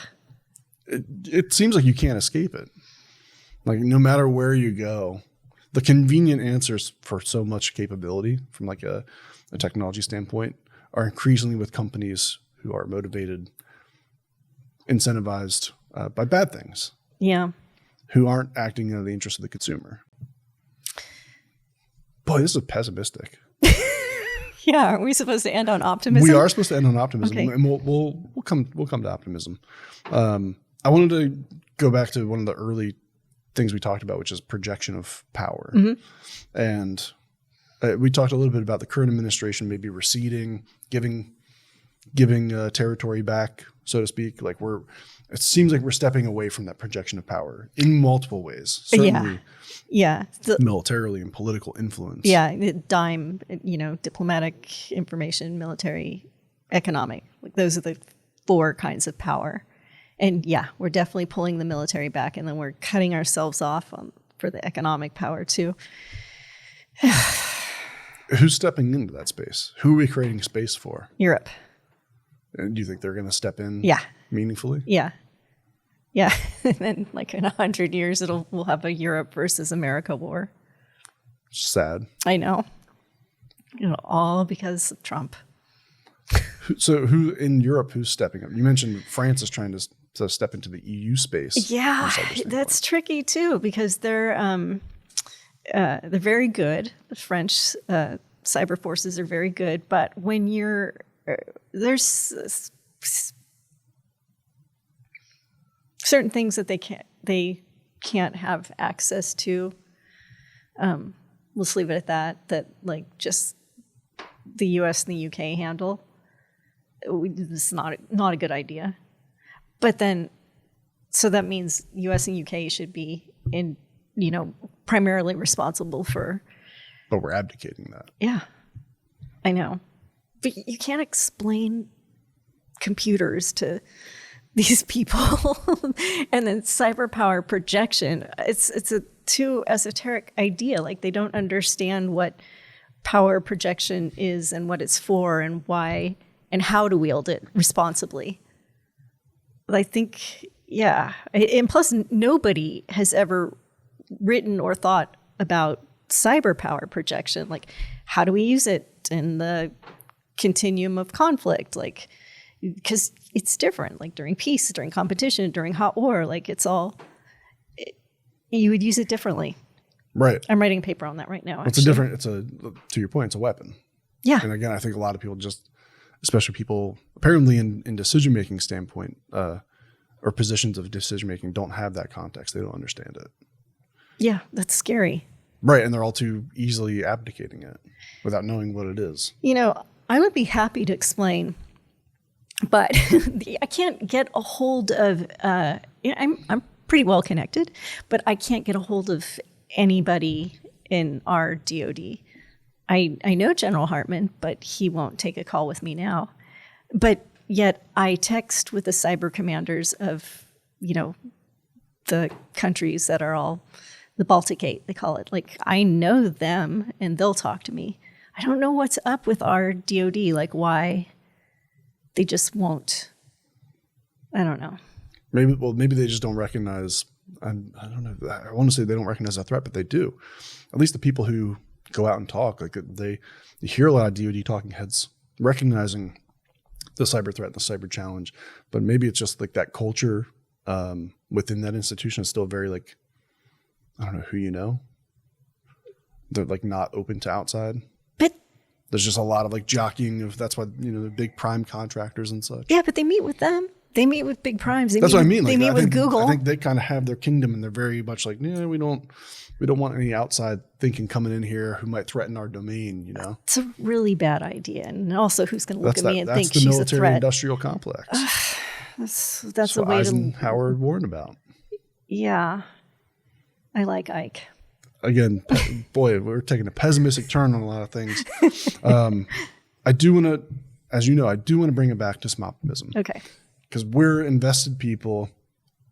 It seems like you can't escape it. Like no matter where you go, the convenient answers for so much capability from like a technology standpoint are increasingly with companies who are motivated, incentivized by bad things. Yeah. Who aren't acting in the interest of the consumer. Boy, this is pessimistic. Yeah, are we supposed to end on optimism? We are supposed to end on optimism, Okay. and we'll come to optimism. I wanted to go back to one of the early things we talked about, which is projection of power, and we talked a little bit about the current administration maybe receding, giving territory back, so to speak. Like it seems like we're stepping away from that projection of power in multiple ways. Certainly, yeah, militarily and political influence. Yeah, dime, diplomatic, information, military, economic. Like those are the 4 kinds of power. And yeah, we're definitely pulling the military back, and then we're cutting ourselves off for the economic power too. Who's stepping into that space? Who are we creating space for? Europe. And do you think they're going to step in meaningfully? Yeah. Yeah. And then like in 100 years, we'll have a Europe versus America war. Sad. I know. All because of Trump. So who in Europe, who's stepping up? You mentioned France is trying to step into the EU space. Yeah, that's tricky too, because they're very good. The French cyber forces are very good, but when there's certain things that they can't have access to. We'll just leave it at that. That like just the U.S. and the U.K. handle. It's not a good idea. But then, so that means U.S. and U.K. should be primarily responsible for. But we're abdicating that. Yeah, I know. But you can't explain computers to these people. And then cyber power projection, it's a too esoteric idea. Like they don't understand what power projection is and what it's for and why and how to wield it responsibly. I think, yeah. And plus, nobody has ever written or thought about cyber power projection. Like, how do we use it in the continuum of conflict? Like, because it's different. Like during peace, during competition, during hot war, like you would use it differently. Right. I'm writing a paper on that right now. It's to your point, it's a weapon. Yeah. And again, I think a lot of people especially people apparently in decision-making standpoint or positions of decision-making don't have that context. They don't understand it. Yeah, that's scary. Right. And they're all too easily abdicating it without knowing what it is. I would be happy to explain, but I can't get a hold of, I'm pretty well connected, but I can't get a hold of anybody in our DOD. I know General Hartman, but he won't take a call with me now. But yet I text with the cyber commanders of, the countries that are all the Baltic 8, they call it. Like, I know them and they'll talk to me. I don't know what's up with our DOD, like why they just won't. I don't know. Maybe they just don't recognize, I don't know, I want to say they don't recognize that threat, but they do. At least the people who go out and talk, like you hear a lot of DOD talking heads recognizing the cyber threat and the cyber challenge, but maybe it's just like that culture within that institution is still very like, I don't know who you know. They're like not open to outside. But there's just a lot of like jockeying of, that's why, the big prime contractors and such. Yeah, but they meet with them. They meet with big primes. That's what I mean. They meet with Google. I think they kind of have their kingdom, and they're very much like, yeah, we don't want any outside thinking coming in here who might threaten our domain. It's a really bad idea, and also who's going to look at me and think that's she's the a threat? military-industrial complex. That's a way Eisenhower warned about. Yeah, I like Ike. Again, boy, we're taking a pessimistic turn on a lot of things. I do want to, as you know, bring it back to some optimism. Okay. Because we're invested people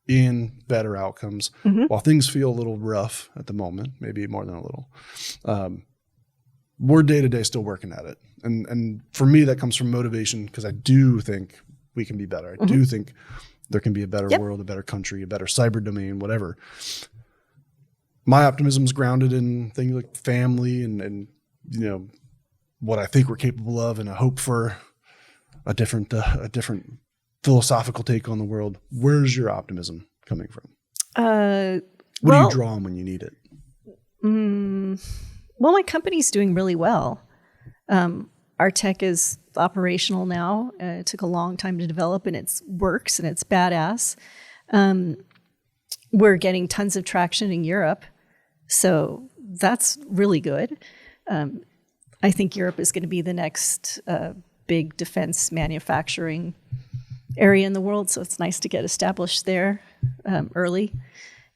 in better outcomes. Mm-hmm. While things feel a little rough at the moment, maybe more than a little, we're day to day still working at it. And for me, that comes from motivation, because I do think we can be better. I do think there can be a better world, a better country, a better cyber domain, whatever. my optimism is grounded in things like family and what I think we're capable of, and a hope for a different philosophical take on the world. Where's your optimism coming from? What do you draw on when you need it? Well, my company's doing really well. Our tech is operational now. It took a long time to develop, and it works, and it's badass. We're getting tons of traction in Europe, so that's really good. I think Europe is going to be the next big defense manufacturing area in the world, so it's nice to get established there early.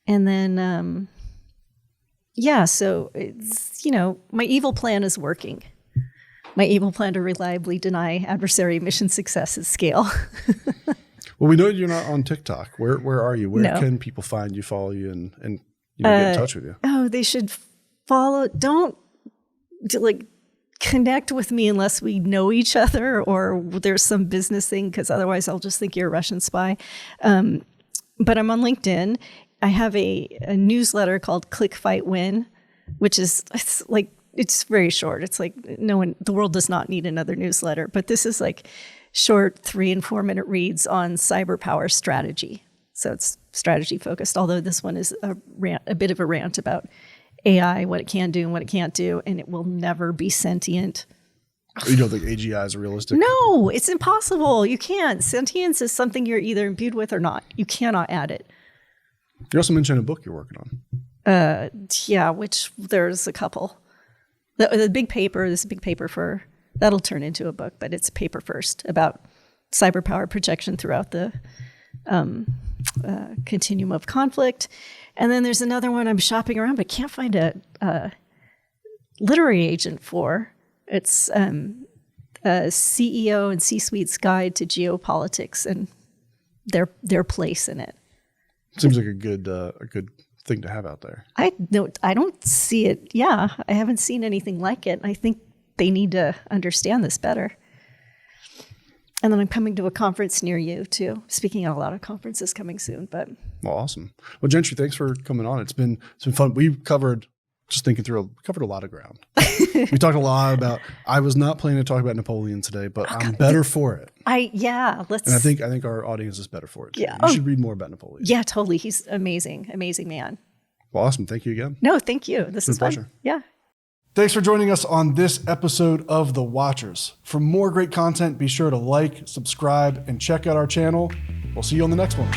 And then, so it's, my evil plan is working. My evil plan to reliably deny adversary mission success at scale. Well, we know you're not on TikTok. Where are you? Where can people find you, follow you, and get in touch with you? Oh, they should follow. Don't connect with me unless we know each other or there's some business thing, because otherwise I'll just think you're a Russian spy. But I'm on LinkedIn. I have a newsletter called Click Fight Win, which is it's very short. It's like the world does not need another newsletter, but this is like short 3 and 4 minute reads on cyber power strategy. So it's strategy focused, although this one is a bit of a rant about AI, what it can do and what it can't do, and it will never be sentient. You don't think AGI is realistic? No, it's impossible. You can't. Sentience is something you're either imbued with or not. You cannot add it. You also mentioned a book you're working on. Which there's a couple. The big paper, this big paper that'll turn into a book, but it's a paper first about cyber power projection throughout the continuum of conflict. And then there's another one I'm shopping around, but can't find a literary agent for. It's a CEO and C-suite's guide to geopolitics and their place in it. Seems like a good thing to have out there. I don't see it. Yeah, I haven't seen anything like it. I think they need to understand this better. And then I'm coming to a conference near you too. Speaking at a lot of conferences coming soon, but well, awesome. Well, Gentry, thanks for coming on. It's been fun. We covered a lot of ground. We talked a lot about. I was not planning to talk about Napoleon today, but I'm better for it. Let's. And I think our audience is better for it too. Yeah, you should read more about Napoleon. Yeah, totally. He's amazing man. Well, awesome. Thank you again. No, thank you. This is a pleasure. Fun. Yeah. Thanks for joining us on this episode of The Watchers. For more great content, be sure to like, subscribe, and check out our channel. We'll see you on the next one.